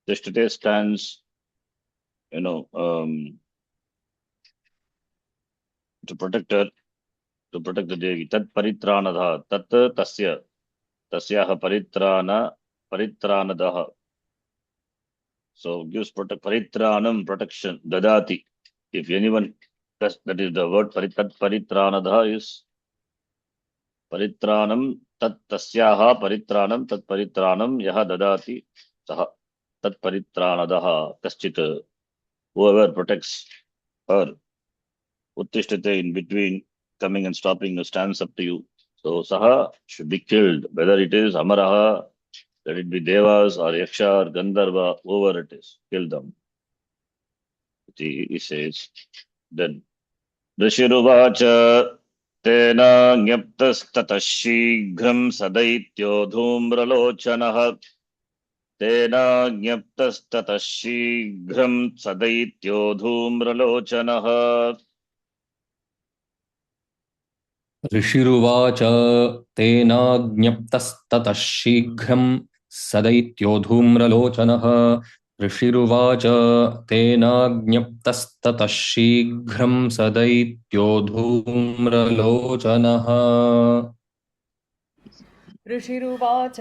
Uttisthate stands, to protect her, to protect the Devi. Tat paritranadha, tat tasyaha paritranadaha. So gives paritranam, protection, dadati. If anyone, that is the word paritranadha is paritranam, tat tasyaha paritranam, tat paritranam, yaha dadati, saha, tat paritranadaha, kaschit, whoever protects her, uttisthate in between, coming and stopping, stands up to you. So saha should be killed, whether it is amaraha, let it be devas or yaksha or gandharva, whoever it is, kill them. He says, then Rishiruvacha tena ज्ञप्तस्ततः शीघ्रं सदैत्यो धूम्रलोचनः तेना ज्ञप्तस्ततः शीघ्रं सदैत्यो धूम्रलोचनः ऋषिरुवाच तेनाज्ञप्तस्ततः शीघ्रं सदैत्यो धूम्रलोचनः ऋषिरुवाच तेनाज्ञप्तस्ततः शीघ्रं सदैत्यो धूम्रलोचनः ऋषिरुवाच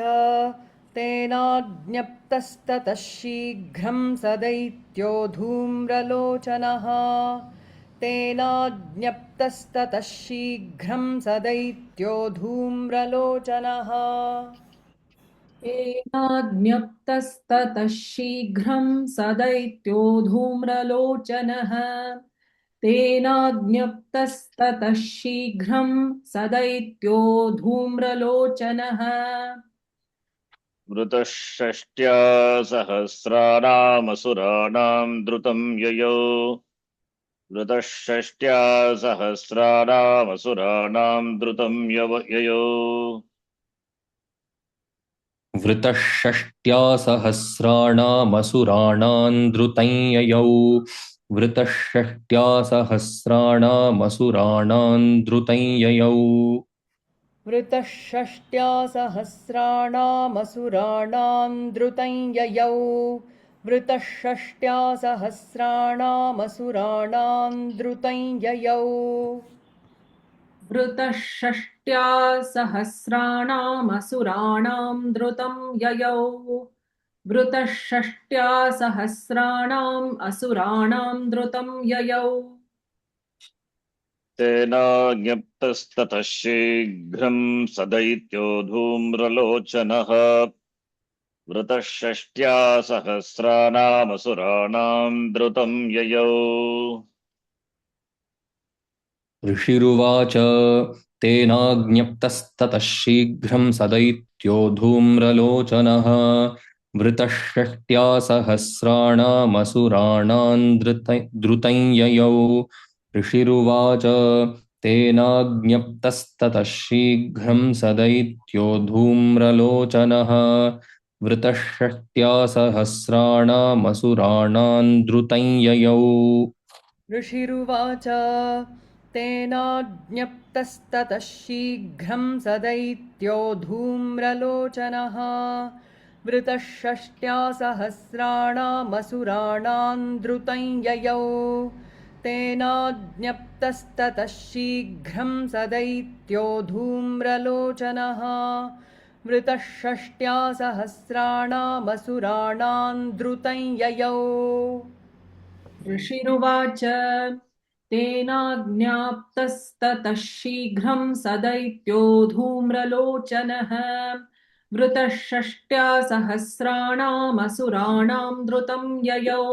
तेनाज्ञप्तस्ततः शीघ्रं सदैत्यो धूम्रलोचनः तेनाज्ञप्तस्ततः शीघ्रं सदैत्यो धूम्रलोचनः तेनाज्ञप्तस्ततः शीघ्रं सदैत्यो धूम्रलोचनः तेनाज्ञप्तस्ततः शीघ्रं सदैत्यो धूम्रलोचनः मृतषष्ट्या सहस्राणामसुराणां द्रुतं ययौ मृतषष्ट्या सहस्राणामसुराणां द्रुतं ययौ वृतषष्ट्या सहस्राणामसुराणां द्रुतं ययौ वृतषष्ट्या सहस्राणामसुराणां द्रुतं ययौ वृतषष्ट्या सहस्राणामसुराणां द्रुतं ययौ वृतषष्ट्या सहस्राणामसुराणां द्रुतं ययौ वृतषष्ट्या सहस्राणामसुराणां द्रुतं ययौ वृतः षष्ट्या सहस्राणाम् असुराणां द्रुतं ययौ तेना ज्ञप्तस्ततः शीघ्रं सदैत्यो धूम्रलोचनः वृतः षष्ट्या सहस्राणामसुराणां द्रुतं ययौ ऋषिरुवाच तेनाज्ञप्तस्ततः शीघ्रं सदैत्यो धूम्रलोचनः वृतः षष्ट्या सहस्राणामसुराणां द्रुतं ययौ ऋषिरुवाच तेनाज्ञप्तस्ततः शीघ्रं सदैत्यो धूम्रलोचनः वृतः षष्ट्या सहस्राणामसुराणां द्रुतं ययौ ऋषिरुवाच तेनाज्ञप्तस्ततः शीघ्रं सदैत्यो धूम्रलोचनः वृतः षष्ट्या सहस्राणामसुराणां द्रुतं ययौ तेनाज्ञप्तस्ततः शीघ्रं सदैत्यो धूम्रलोचनः वृतः षष्ट्या सहस्राणामसुराणां द्रुतं ययौ ऋषिरुवाच तेनाज्ञाप्तस्ततः शीघ्रं सदैत्यो धूम्रलोचनः वृतः षष्ट्या सहस्राणामसुराणां द्रुतं ययौ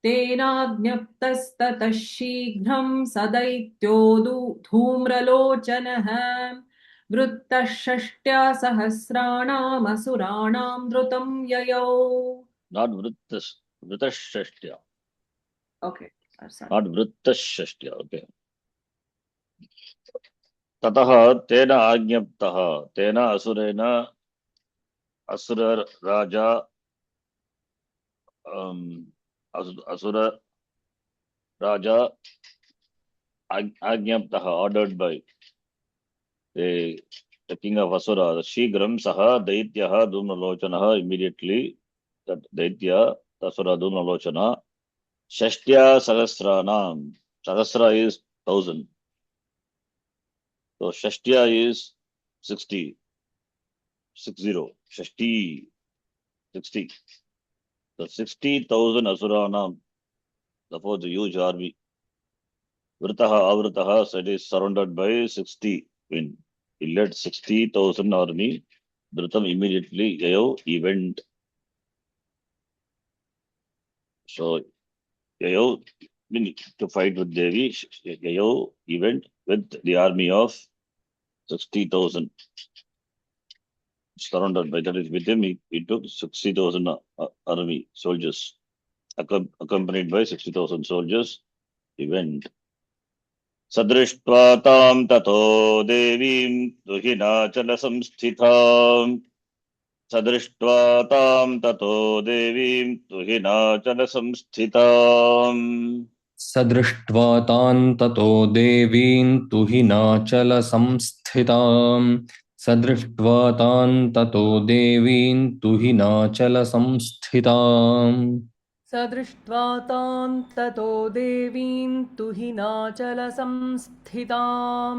तेनाज्ञप्तस्ततः शीघ्रं सदैत्यो धूम्रलोचनः वृत्तः षष्ट्या सहस्राणामसुराणां द्रुतं ययौ not vrutashtya, Okay, sorry. not vrutashtya. Okay. ततः तेन आज्ञप्तः तेन असुरेण असुर राजा असुर राजा आज्ञप्तः ordered by the king of Asura शीघ्रं सः दैत्यः धूम्रलोचनः immediately that daitya asura dhumralochana षष्ट्या सहस्राणाम सहस्रा is 1000 so षष्ट्या is 60 Shashti 60 so 60,000 asuranam suppose a huge army vritaha avritaha so it is surrounded by 60 when he led 60,000 army dhrutam immediately yayo he went so yayo to fight with Devi yayo he went with the army of 60,000 surrounded by that is with him he took 60,000 army soldiers accompanied by 60,000 soldiers he went सदृष्ट्वा तां ततो देवीं दुहिनाचलसंस्थिताम् सदृष्ट्वा तां ततो देवीं तुहिनाचलसंस्थिताम् सदृष्ट्वा तान् ततो देवीं तुहिनाचलसंस्थिताम् सदृष्ट्वा तान् ततो देवीं तुहिनाचलसंस्थिताम् सदृष्ट्वा तां ततो देवीं तुहिनाचलसंस्थितां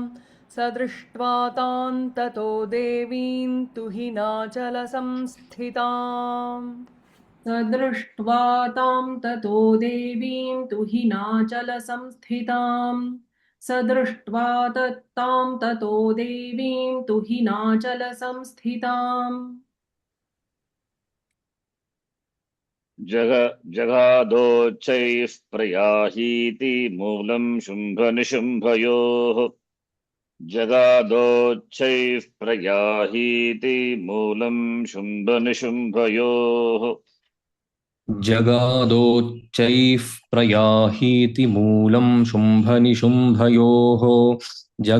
सदृष्ट्वा तां ततो देवीं तुहिनाचलसंस्थिताम् सदृष्ट्वा तां ततो देवीं तुहिनाचलसंस्थिताम् सदृष्ट्वा तां ततो देवीं तुहिनाचलसंस्थिताम् जगादोच्चैः प्रयाहीति मूलं शुम्भनिशुम्भयोः जगादोच्चैः प्रयाहीति मूलं शुम्भनिशुम्भयोः जगादोच्चैः प्रयाहीति मूलं शुम्भनिशुम्भयोः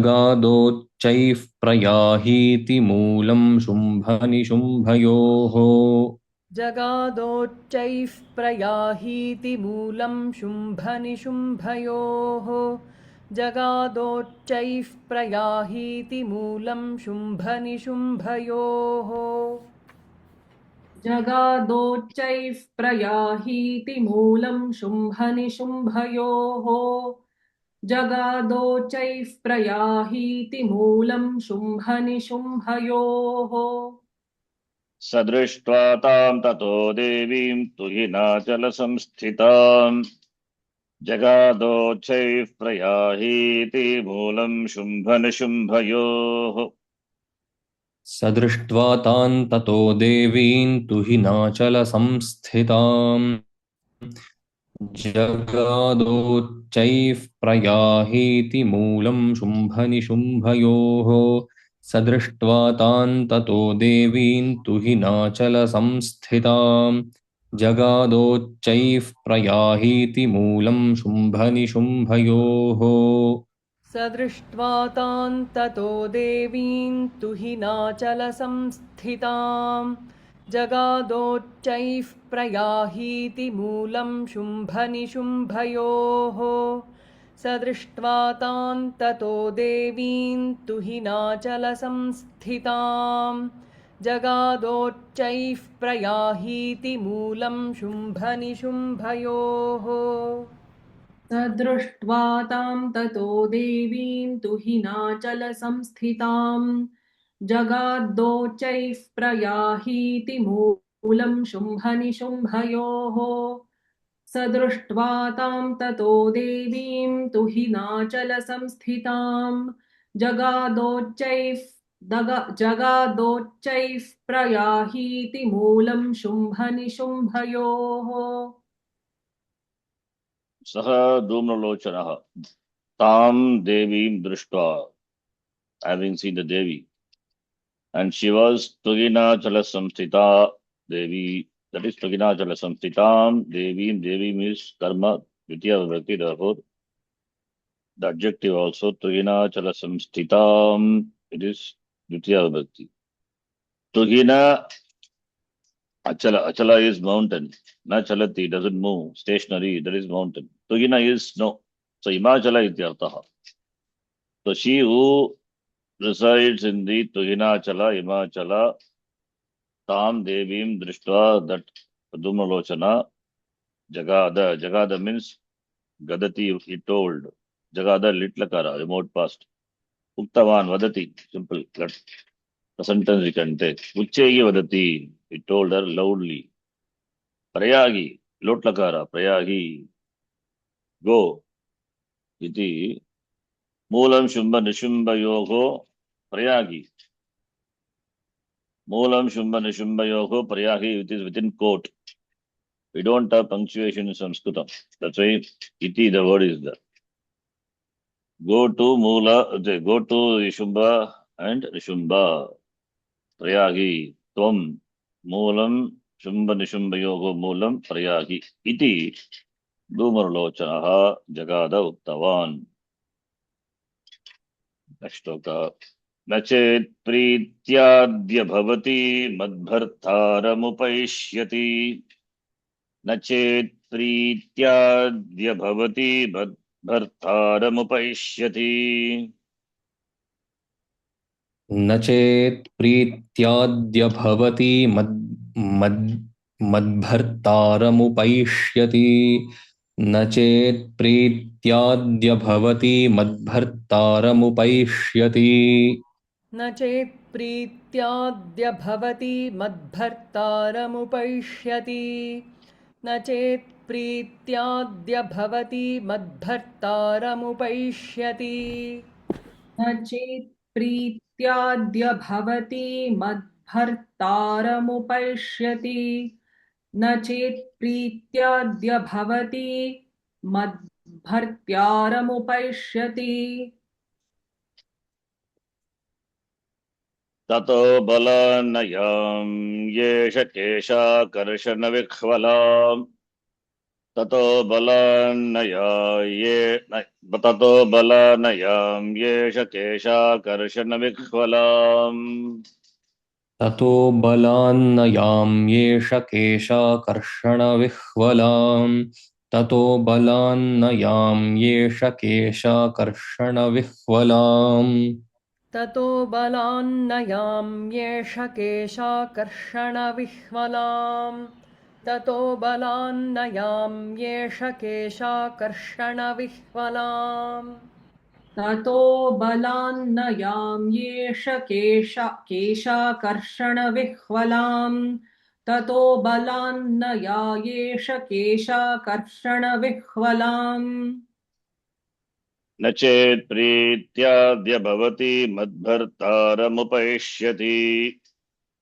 जगादोच्चैः प्रयाहीति मूलं शुम्भनिशुम्भयोः जगादोच्चैः प्रयाहीति मूलं शुम्भनिशुम्भयोः जगादोच्चैः प्रयाहीति मूलं शुम्भनिशुम्भयोः जगादोच्चैः प्रयाहीति मूलं शुम्भनिशुम्भयोः जगादोच्चैः प्रयाहीति मूलं शुम्भनिशुम्भयोः स दृष्ट्वा तां ततो देवीं तुहिनाचलसंस्थिताम् जगादोच्चैः प्रयाहीति मूलं शुम्भनिशुम्भयोः स दृष्ट्वा तान् ततो देवीन् तुहिनाचलसंस्थिताम् जगादोच्चैः प्रयाहीति मूलं शुम्भनिशुम्भयोः स दृष्ट्वा तान् ततो देवीन् तुहिनाचलसंस्थिताम् जगादोच्चैः प्रयाहीति मूलं शुम्भनिशुम्भयोः स दृष्ट्वा तान् ततो देवीन् तुहिनाचलसंस्थितां जगादोच्चैः प्रयाहीति मूलं शुम्भनिशुम्भयोः स दृष्ट्वा तान् ततो देवीन् तुहिनाचलसंस्थितां जगादोच्चैः प्रयाहीति मूलं शुम्भनिशुम्भयोः स दृष्ट्वा तां ततो देवीं तुहिनाचलसंस्थितां जगादोच्चैः प्रयाहीति मूलं शुम्भनिशुम्भयोः स दृष्ट्वा तां ततो देवीं तुहिनाचलसंस्थितां जगादोच्चैः प्रयाहीति मूलं शुम्भनिशुम्भयोः सः धूम्रलोचनः तां देवीं दृष्ट्वा, having seen the Devi, and she was Tuginachala Samstita Devi, that is Tuginachala Samstitam Devim. Devi means karma, Dvitiya Vibhakti, therefore the adjective also Tuginachala Samstitam, it is Dvitiya Vibhakti. Tugina Achala, Achala is mountain. Na Chalati doesn't move, stationary, that is mountain. Tugina is snow. So Himachala ityartaha. So she who resides in the Tuhinachala, Himachala, Tam Devim Drishtva, that Padumalochana, Jagada. Jagada means Gadati, he told. Jagada Litlakara, remote past. Uktavan Vadati, simple. That's the sentence we can take. Uchcheyi Vadati, he told her loudly. Prayagi, Lotlakara, Prayagi, go. Iti Moolam Shumba Nishumba Yogo, Prayagi. Moolam Shumba Nishumba Yogo, Prayagi, it is within quote. We don't have punctuation in Sanskritam. That's why iti, the word is there. Go to Moola, go to Rishumba and Rishumba. Prayagi, Tvam, Moolam, Shumba Nishumba Yogo, Moolam, Prayagi. Iti, Dhumarlochanaha, Jagada Uttavan. Next shloka. Nachet Prityadya Bhavati Madbhartharamupayishyati. Nachet Prityadya Bhavati Madbhartharamupayishyati. न चेत् प्रीत्याद्य भवति मद्भर्तारमुपैष्यति न चेत् प्रीत्याद्य भवति मद्भर्तारमुपैष्यति न चेत् प्रीत्याद्य भवति मद्भर्तारमुपैष्यति न चेत् प्रीत्याद्य भवति मद्भर्तारमुपैष्यति न चेत् प्रीत्याद्य भवति मद्भर्तारमुपैष्यति न चेत् प्रीत्याद्य भवति मद्भर्त्यारमुपैष्यति ततो बलान्नयां येष केशाकर्षणविह्वलाम् ततो बलान्नयां येष केशाकर्षणविह्वलाम् ततो बलान्नयां येष केशाकर्षणविह्वलाम् ततो बलान्नयां येष केशाकर्षणविह्वलाम् ततो बलान्नयां येष केशाकर्षणविह्वलाम् ततो बलान्नयां येष केशाकर्षणविह्वलाम् ततो बलान्नयाम्येष केशाकर्षणविह्वलाम् ततो बलान्नयायेष केशाकर्षणविह्वलाम् न चेत् प्रीत्याद्य भवति मद्भर्तारमुपैष्यति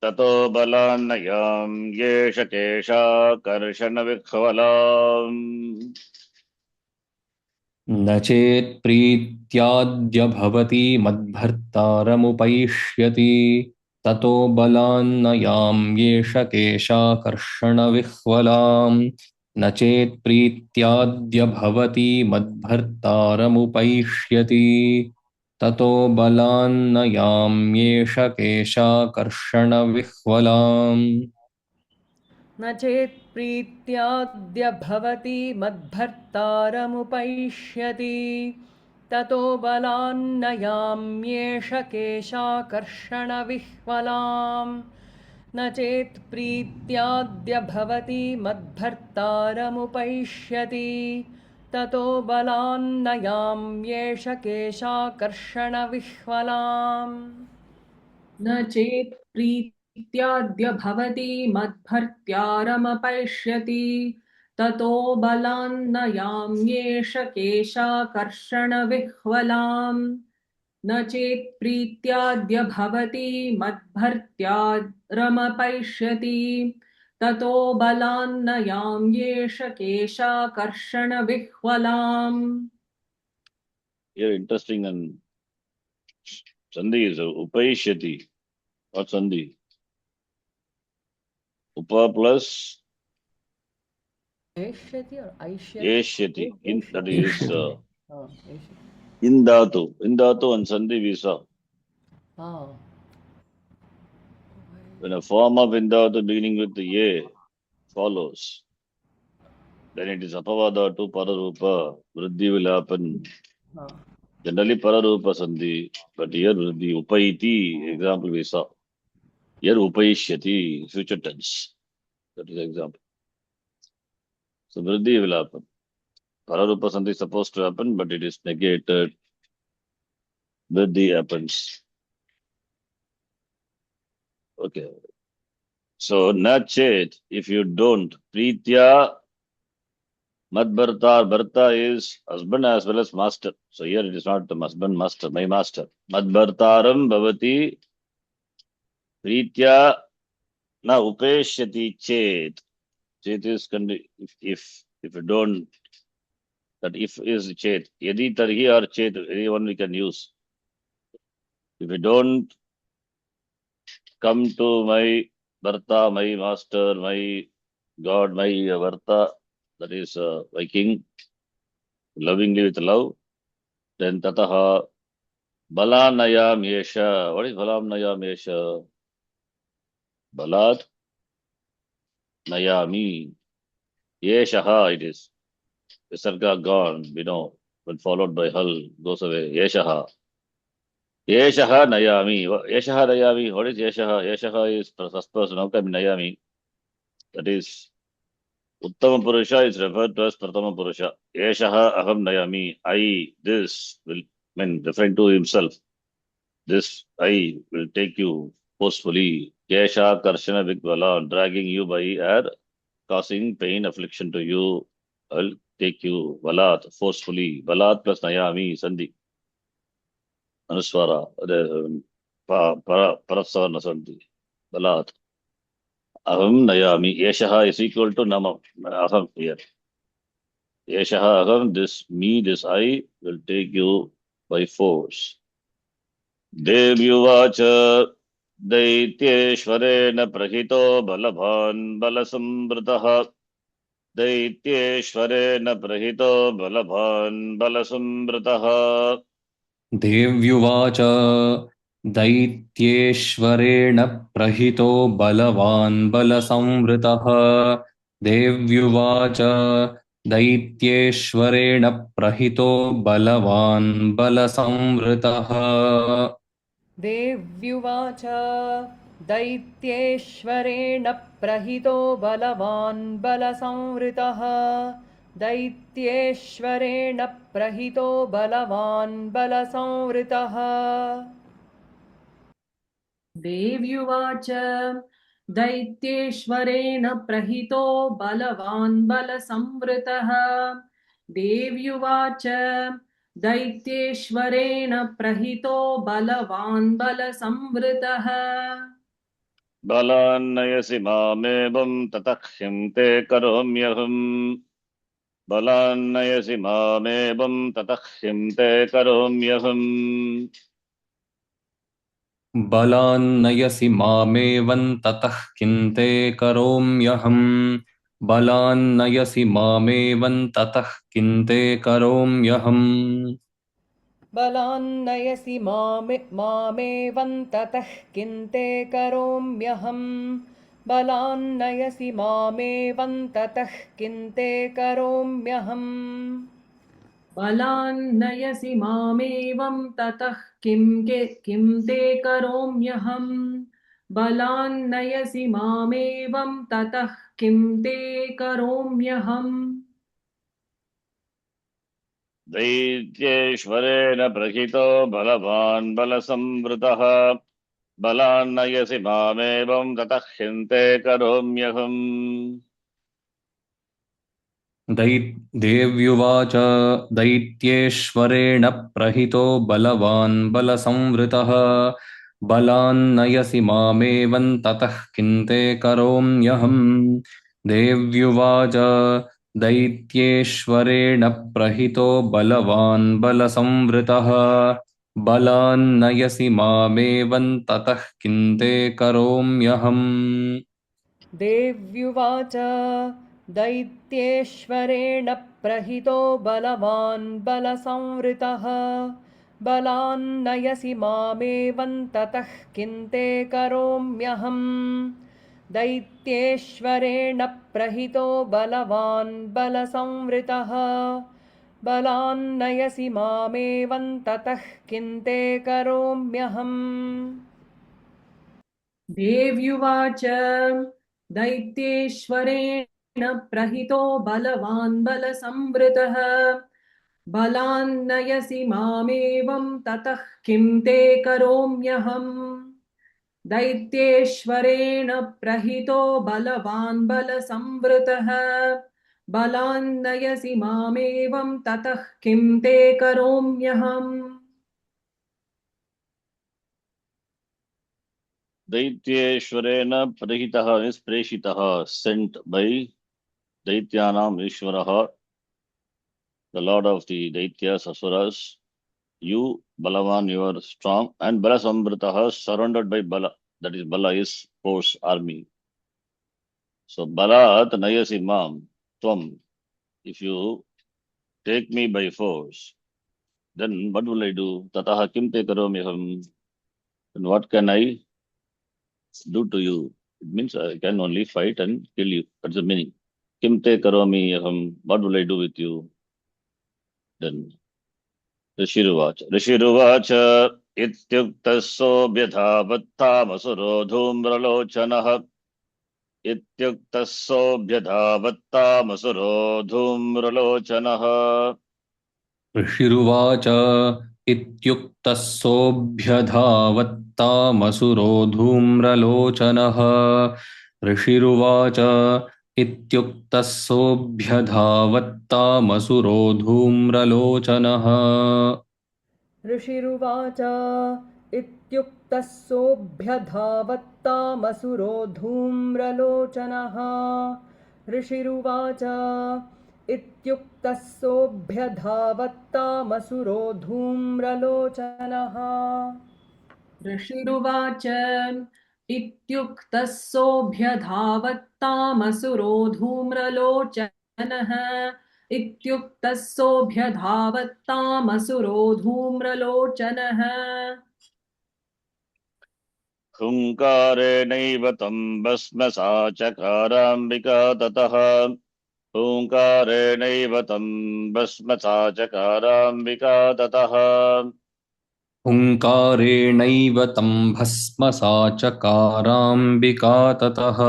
ततो बलान्नयां येष केशाकर्षणविह्वलाम् न चेत् प्रीत्याद्य भवति मद्भर्तारमुपैष्यति ततो बलान्न याम्येष केशाकर्षणविह्वलाम् न चेत् प्रीत्याद्य भवति मद्भर्तारमुपैष्यति ततो बलान्न याम्येष केशाकर्षणविह्वलाम् न चेत् प्रीत्याद्य भवति मद्भर्तारमुपैष्यति ततो बलान्न याम्येष केशाकर्षणविह्वलाम् न चेत् प्रीत्याद्य भवति मद्भर्तारमुपैष्यति ततो बलान्न याम्येष केशाकर्षणविह्वलाम् न चेत् प्रीत्याद्य भवति मद्भर्त्यारमपैष्यति ततो बलान्न याम्येष केशाकर्षणविह्वलाम् न चेत् प्रीत्याद्य भवति मद्भर्त्यारमपैष्यति ततो बलान्न याम्येष केशाकर्षणविह्वलाम् Here interesting and Sandhi is Upaishyati. What Sandhi? Upa plus ऐष्यति or ऐष्यति? Eshyati. That is Oh, ऐष्यति. Indatu. Indatu and Sandhi we saw. Ah. When a form of Indatu beginning with the A follows, then it is Apavadatu Pararupa. Vriddhi will happen. Ah. Generally Pararupa Sandhi, but here the Upaiti example we saw. Here Upaishyati, future tense. That is the example. So Vriddhi will happen. Pararupa Sandhi is supposed to happen, but it is negated. Vriddhi happens. Okay. So na chet, if you don't, Pritya Madbharta, Bharta is husband as well as master. So here it is not the husband, master, my master. Madbhartaram bhavati Pritya na upeshyati chet. Chet is if you don't, that if is chet. Yadi tarhi or chet, anyone we can use. If you don't come to my Bharta, my master, my God, my Bharta, that is my king, lovingly with love, then tataha balanayam yesha. What is balanayam yesha? Balat nayami. Yeshaha it is. Visarga gone, we know, when followed by hal, goes away. Yeshaha. Yeshaha nayami. Yeshaha nayami. What is Yeshaha? Yeshaha is first person. How come nayami? That is Uttama Purusha is referred to as Pratama Purusha. Yeshaha aham nayami. I, this will, referring to himself. This I will take you forcefully. Kesha Karshana Vigvala, dragging you by air, causing pain, affliction to you. I'll take you. Valat, forcefully. Valat plus nayami, Sandhi. Anuswara. Parasvarna Sandhi. Valat. Aham nayami. Yeshaha is equal to nama. Aham here. Yeshaha aham, this me, this I will take you by force. Devyuvacha दैत्येश्वरेण प्रहितो बलवान् बलसंवृतः दैत्येश्वरेण प्रहितो बलवान् बलसंवृतः देव्युवाच दैत्येश्वरेण प्रहितो बलवान् बलसंवृतः देव्युवाच दैत्येश्वरेण प्रहितो बलवान् बलसंवृतः देव्युवाच दैत्येश्वरेण प्रहितो बलवान् बलसंवृतः दैत्येश्वरेण प्रहितो बलवान् बलसंवृतः देव्युवाच दैत्येश्वरेण प्रहितो बलवान् बलसंवृतः देव्युवाच दैत्येश्वरेण प्रहितो बलवान् बलसंवृतः बलान्नयसि मामेवं ततः किं ते करोम्यहम् बलान्नयसि मामेवं ततः किं ते करोम्यहम् बलान्नयसि मामेवं ततः किं ते करोम्यहम् बलान्नयसि मामेवं ततः किं ते करोम्यहम् बलान्नयसि मामेवं ततः किं ते करोम्यहम् बलान्नयसि मामेवं ततः किं ते करोम्यहम् बलान्नयसि मामेवं ततः किं ते करोम्यहम् बलान्नयसि मामेवं ततः किं ते करोम्यहम् दैत्येश्वरेण प्रहितो बलवान् बलसंवृतः बलान्नयसि मामेवं ततः किं ते करोम्यहम् देव्युवाच दैत्येश्वरेण प्रहितो बलवान् बलसंवृतः बलान्नयसि मामेवं ततः किं ते करोम्यहम् देव्युवाच दैत्येश्वरेण प्रहितो बलवान् बलसंवृतः बलान्नयसि मामेवं ततः किं ते करोम्यहम् देव्युवाच दैत्येश्वरेण प्रहितो बलवान् बलसंवृतः बलान्नयसि मामेवं ततः किं ते करोम्यहम् दैत्येश्वरेण प्रहितो बलवान् बलसंवृतः बलान्नयसि मामेवं ततः किं ते करोम्यहम् देव्युवाच दैत्येश्वरेण प्रहितो बलवान् बलसंवृतः बलान्नयसि मामेवं ततः किं ते करोम्यहम् दैत्येश्वरेण प्रहितो बलवान् बलसंवृतः बलान्नयसि मामेवं ततः किं ते करोम्यहम् दैत्येश्वरेण प्रहितः is प्रेषितः sent by Daityanam Ishvaraha, the lord of the Daityas Asuras. You, Balavan, you are strong, and Bala Samvritaha surrounded by Bala. That is, Bala is force, army. So, Balat Nayas Imam, Tvam, if you take me by force, then what will I do? Tataha Kim Te Karomiham. Then what can I do to you? It means I can only fight and kill you. That's the meaning. Kim Te Karomiham. What will I do with you? Then ऋषिरुवाच इत्युक्तः सोऽभ्यधावत्तामसुरो धूम्रलोचनः इत्युक्तः सोऽभ्यधावत्तामसुरो धूम्रलोचनः ऋषिरुवाच इत्युक्तः सोऽभ्यधावत्तामसुरो धूम्रलोचनः ऋषिरुवाच इत्युक्तः सोऽभ्यधावत्तामसुरो धूम्रलोचनः ऋषिरुवाच इत्युक्तः सोऽभ्यधावत्तामसुरो धूम्रलोचनः ऋषिरुवाच इत्युक्तः सोऽभ्यधावत्तामसुरो धूम्रलोचनः ऋषिरुवाच इत्युक्तः सोऽभ्यधावत्तामसुरो धूम्रलोचनः इत्युक्तः सोऽभ्यधावत्तामसुरो धूम्रलोचनः हुङ्कारेणैव तं भस्मसा चकाराम्बिका ततः हुङ्कारेणैव तं भस्मसा चकाराम्बिका ततः हुङ्कारेणैव तं भस्मसा चकाराम्बिका ततः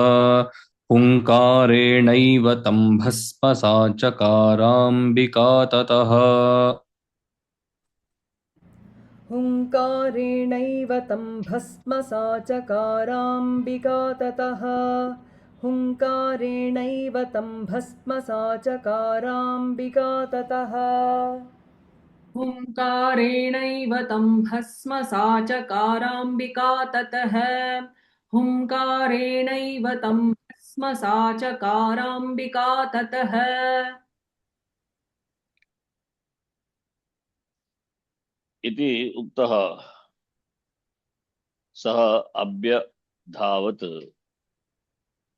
हुङ्कारेणैव तं भस्मसा चकाराम्बिका ततः हुङ्कारेणैव तं भस्मसा चकाराम्बिका ततः हुङ्कारेणैव तं भस्मसा चकाराम्बिका ततः हुङ्कारेणैव तं भस्मसा चकाराम्बिका ततः हुङ्कारेणैव तं भस्मसा चकाराम्बिका ततः इति उक्तः सः अभ्यधावत्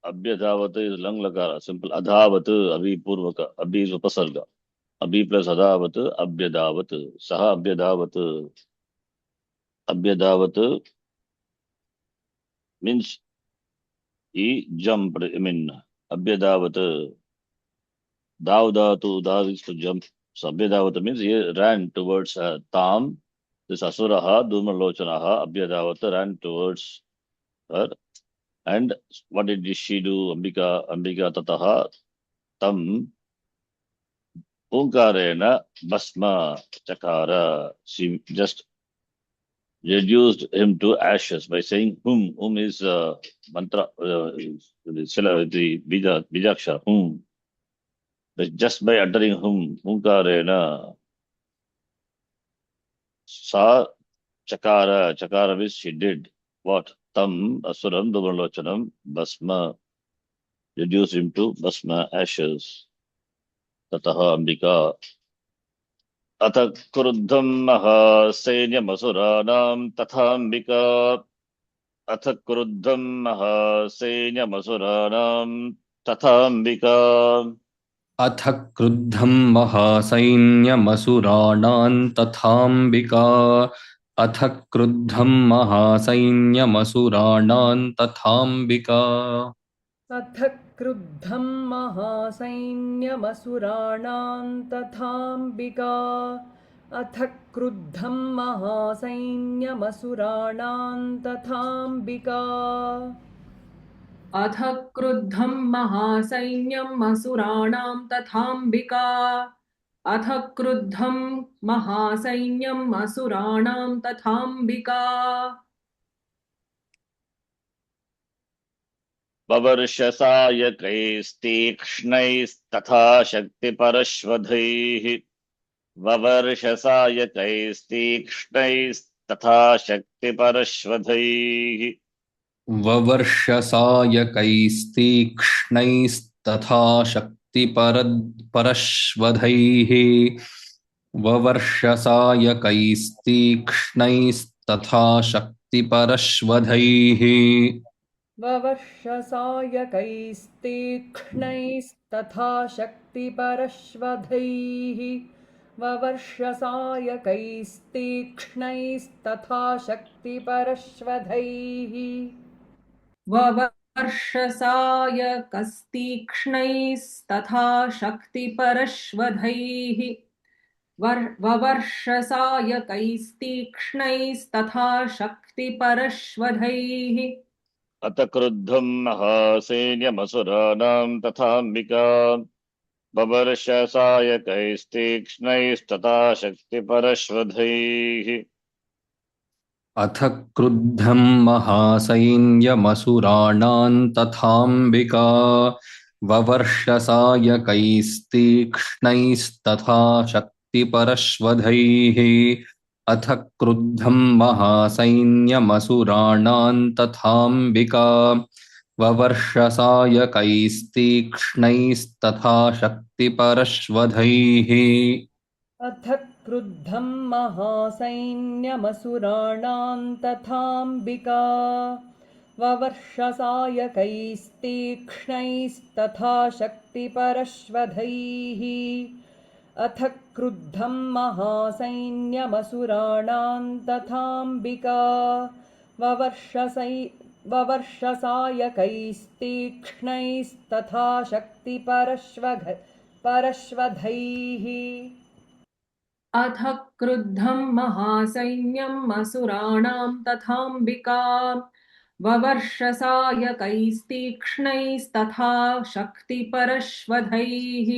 is लंग लकार सिंपल अधावत् अभि पूर्वक अभि is उपसर्ग अभि प्लस अधावत् अभ्यधावत् सः अभ्यधावत् means he jumped. I mean अभ्यधावत् dav is to jump. So अभ्यधावत् means he ran towards tam. This asuraha Dhumalochanaha Abhyadavata ran towards her. And what did she do? Ambika Tataha Tam Unkarena Basma Chakara. She just reduced him to ashes by saying Hum. Hum is mantra, the Bijakshara. Hum. Just by uttering Hum, Unkarena Sa Chakara means she did. What? Tam Asuram Dhumalochanam Basma. Reduce him to Basma, ashes. Tataha Ambika. Atha Kruddham Mahasainyamasuranam Tathambika. Atha Kruddham Mahasainyamasuranam Tathambika. अथ क्रुद्धं महासैन्यमसुराणां तथाम्बिका अथ क्रुद्धं महासैन्यमसुराणां तथाम्बिका अथ क्रुद्धं महासैन्यमसुराणां तथाम्बिका अथ क्रुद्धं महासैन्यमसुराणां तथाम्बिका अथ क्रुद्धं महासैन्यम् असुराणां तथाम्बिका अथ क्रुद्धं महासैन्यम् असुराणां तथाम्बिका ववर्षसायकैस्तीक्ष्णैस्तथा शक्तिपरश्वधैः ववर्षसायकैस्तीक्ष्णैस्तथा शक्तिपरश्वधैः ववर्षसायकैस्तीक्ष्णैस्तथा शक्तिपरश्वधैः ववर्षसायकैस्तीक्ष्णैस्तथा शक्तिपरश्वधैः ववर्षसायकैस्तीक्ष्णैस्तथा शक्तिपरश्वधैः ववर्षसायकैस्तीक्ष्णैस्तथा शक्तिपरश्वधैः ववर्षसायकस्तीक्ष्णैस्तथा शक्तिपरश्वधैः ववर्षसायकैस्तीक्ष्णैस्तथा शक्तिपरश्वधैः अत क्रुद्धं महासैन्यमसुराणां तथाम्बिका ववर्षसायकैस्तीक्ष्णैस्तथा शक्तिपरश्वधैः अथ क्रुद्धं महासैन्यमसुराणां तथाम्बिका ववर्षसायकैस्तीक्ष्णैस्तथा शक्तिपरश्वधैः अथ क्रुद्धं महासैन्यमसुराणां तथाम्बिका ववर्षसायकैस्तीक्ष्णैस्तथा शक्तिपरश्वधैः अथ क्रुद्धं महासैन्यमसुराणां तथाम्बिका ववर्षसायकैस्तीक्ष्णैस्तथा शक्तिपरश्वधैः अथ क्रुद्धं महासैन्यमसुराणां तथाम्बिका ववर्षसायकैस्तीक्ष्णैस्तथा शक्तिपरश्वधैः अथ क्रुद्धं महासैन्यम् असुराणां तथाम्बिका ववर्षसायकैस्तीक्ष्णैस्तथा शक्तिपरश्वधैः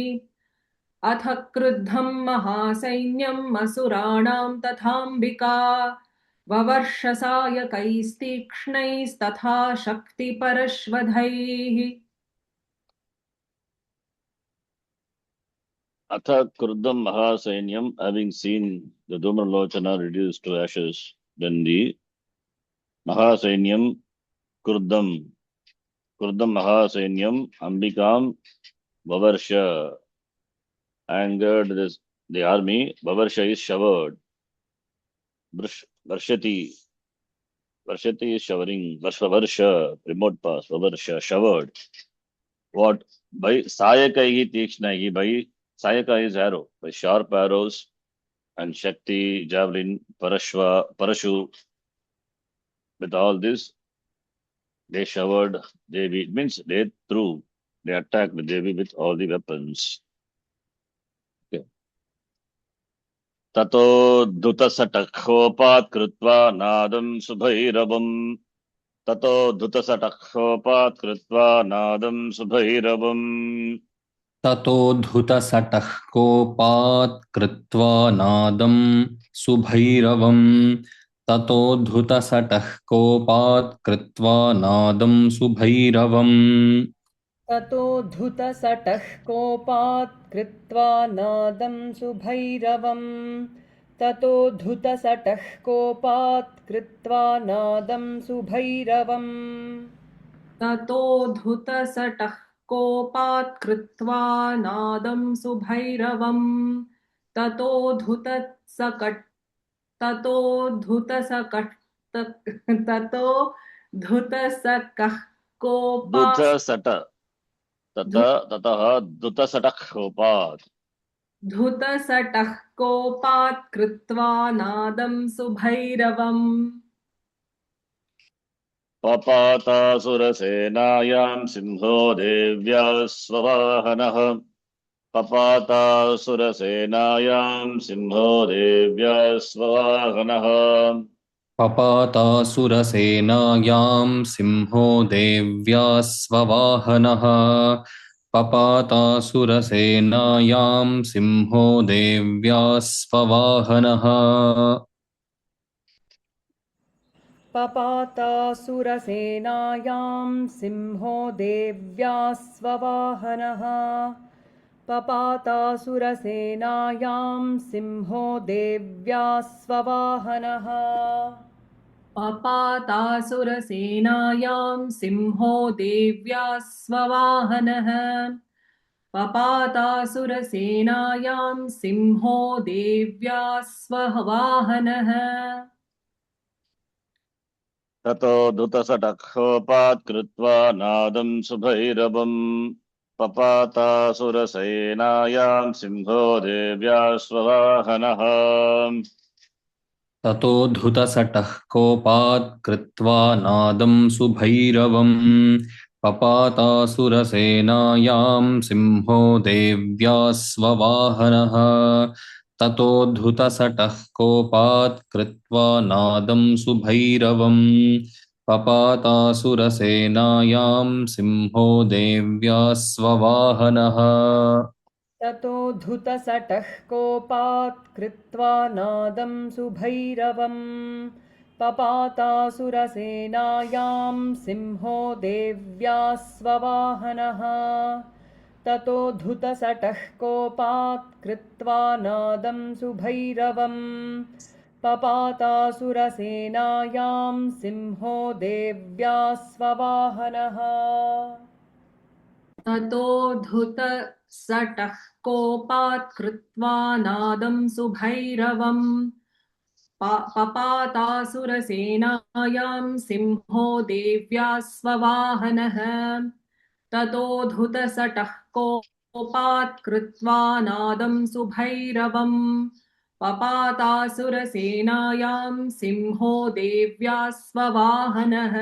अथ क्रुद्धं महासैन्यम् असुराणां तथाम्बिका ववर्षसायकैस्तीक्ष्णैस्तथा शक्तिपरश्वधैः Atha Krudam Mahasainyam, having seen the Dhumarlochana reduced to ashes, then the Mahasainyam Krudam Mahasainyam Ambikam Vavarsha angered the army. Vavarsha is showered. Varshati is showering. Varsha, remote past. Vavarsha, showered. What? By Sayakaihi Tikshnahi, by Sayaka is arrow, by sharp arrows, and Shakti, javelin, Parashu. With all this, they showered Devi. It means they attacked the Devi with all the weapons. Okay. Tato Dhutasatakopat Krutva Nadam Subhairavam. Tato Dhutasatakopat Krutva Nadam Subhairavam. ततोद्धुतसटः कोपात् कृत्वा नादं सुभैरवम् ततोद्धुतसटः कोपात् कृत्वा नादं सुभैरवम् ततोद्धुतसटः कोपात् कृत्वा नादं सुभैरवम् ततोद्धुतसटः कोपात् कृत्वा नादं सुभैरवम् ततोद्धुतसटः कोपात् कृत्वा नादं सुभैरवम् ततोद्धुतसकः कोपात् Dhutasata. Tataha Dhutasatakopat. धुतसटः कोपात् कृत्वा नादं सुभैरवम् Papatasurasena Simho Devyas Swavahanah. Papatasurasena Simho Devyas Swavahanah. पपातासुरसेनायां सिंहो देव्यास्ववाहनः पपातासुरसेनायां सिंहो देव्यास्ववाहनः पपातासुरसेनायां सिंहो देव्यास्ववाहनः पपातासुरसेनायां सिंहो देव्यास्ववाहनः पपातासुरसेनायां सिंहो देव्यास्ववाहनः पपातासुरसेनायां सिंहो देव्यास्ववाहनः ततो Dhutasatakopat Krutva Nadam Subhairavam. Papatasurasena Simho Devyas Swavahanah. ततोद्धुतसटः कोपात् कृत्वा नादं सुभैरवम् पपातासुरसेनायां सिंहो देव्यास्ववाहनः ततोद्धुतसटः कोपात् कृत्वा नादं सुभैरवम् पपातासुरसेनायां सिंहो देव्यास्ववाहनः ततोद्धुतसटः कोपात् कृत्वा नादं सुभैरवम् पपातासुरसेनायां सिंहो देव्यास्ववाहनः ततोद्धुतसटः कोपात् कृत्वा नादं सुभैरवम् पपातासुरसेनायां सिंहो देव्यास्ववाहनः ततोद्धुतसटः कोपात् कृत्वा नादं सुभैरवम् पपातासुरसेनायां सिंहो देव्यास्ववाहनः ततोद्धुतसटः कोपात् कृत्वा नादं सुभैरवम् पपातासुरसेनायां सिंहो देव्यास्ववाहनः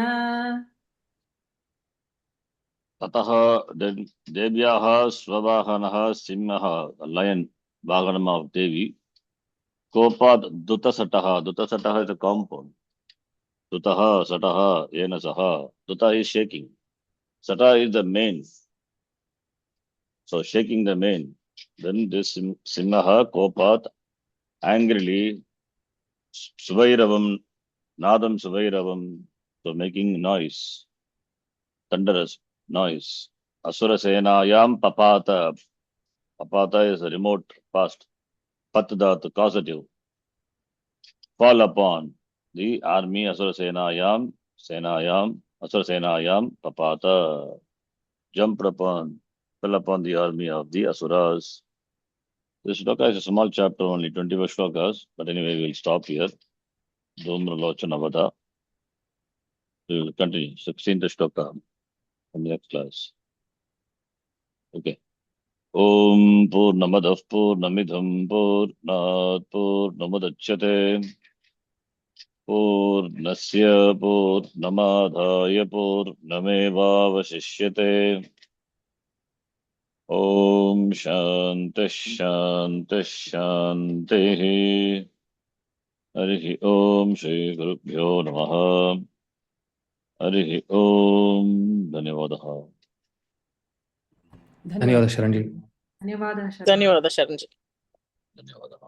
Tataha then Devyaha Swavahanah Simha, the lion, Vaganam of Devi. Kopad Dhutasataha. Dhutasataha is a compound. Tutaha, Sataha, Yena Saha. Tuta is shaking. Sata is the mane. So shaking the mane. Then this Simha Kopat angrily Suvairavam, Nadam Suvairavam, so making noise, thunderous noise. Asura Senayam Papata. Papata is a remote past. Patdat, causative. Fall upon the army Asura Senayam, Asura Senayam Papata. Jumped upon, fell upon the army of the Asuras. This shloka is a small chapter, only 21 shlokas, but anyway, we'll stop here. Dhumralochana Vada. We will continue. 16th shloka from the next class. Okay. Om Purnamadah Purnamidham Purnat Purnamudachyate Purnasya Purnamadhaya Purnamevavashishyate. Om Shanti Shanti Shanti. Harihi Om Shri Gurubhyo Namaha. Harihi Om. Dhanyavadaha. ಧನ್ಯವಾದ ಶರಣ್ಜಿ. ಧನ್ಯವಾದ ಶರಣ. ಧನ್ಯವಾದ ಶರಣ್ಜಿ. ಧನ್ಯವಾದ.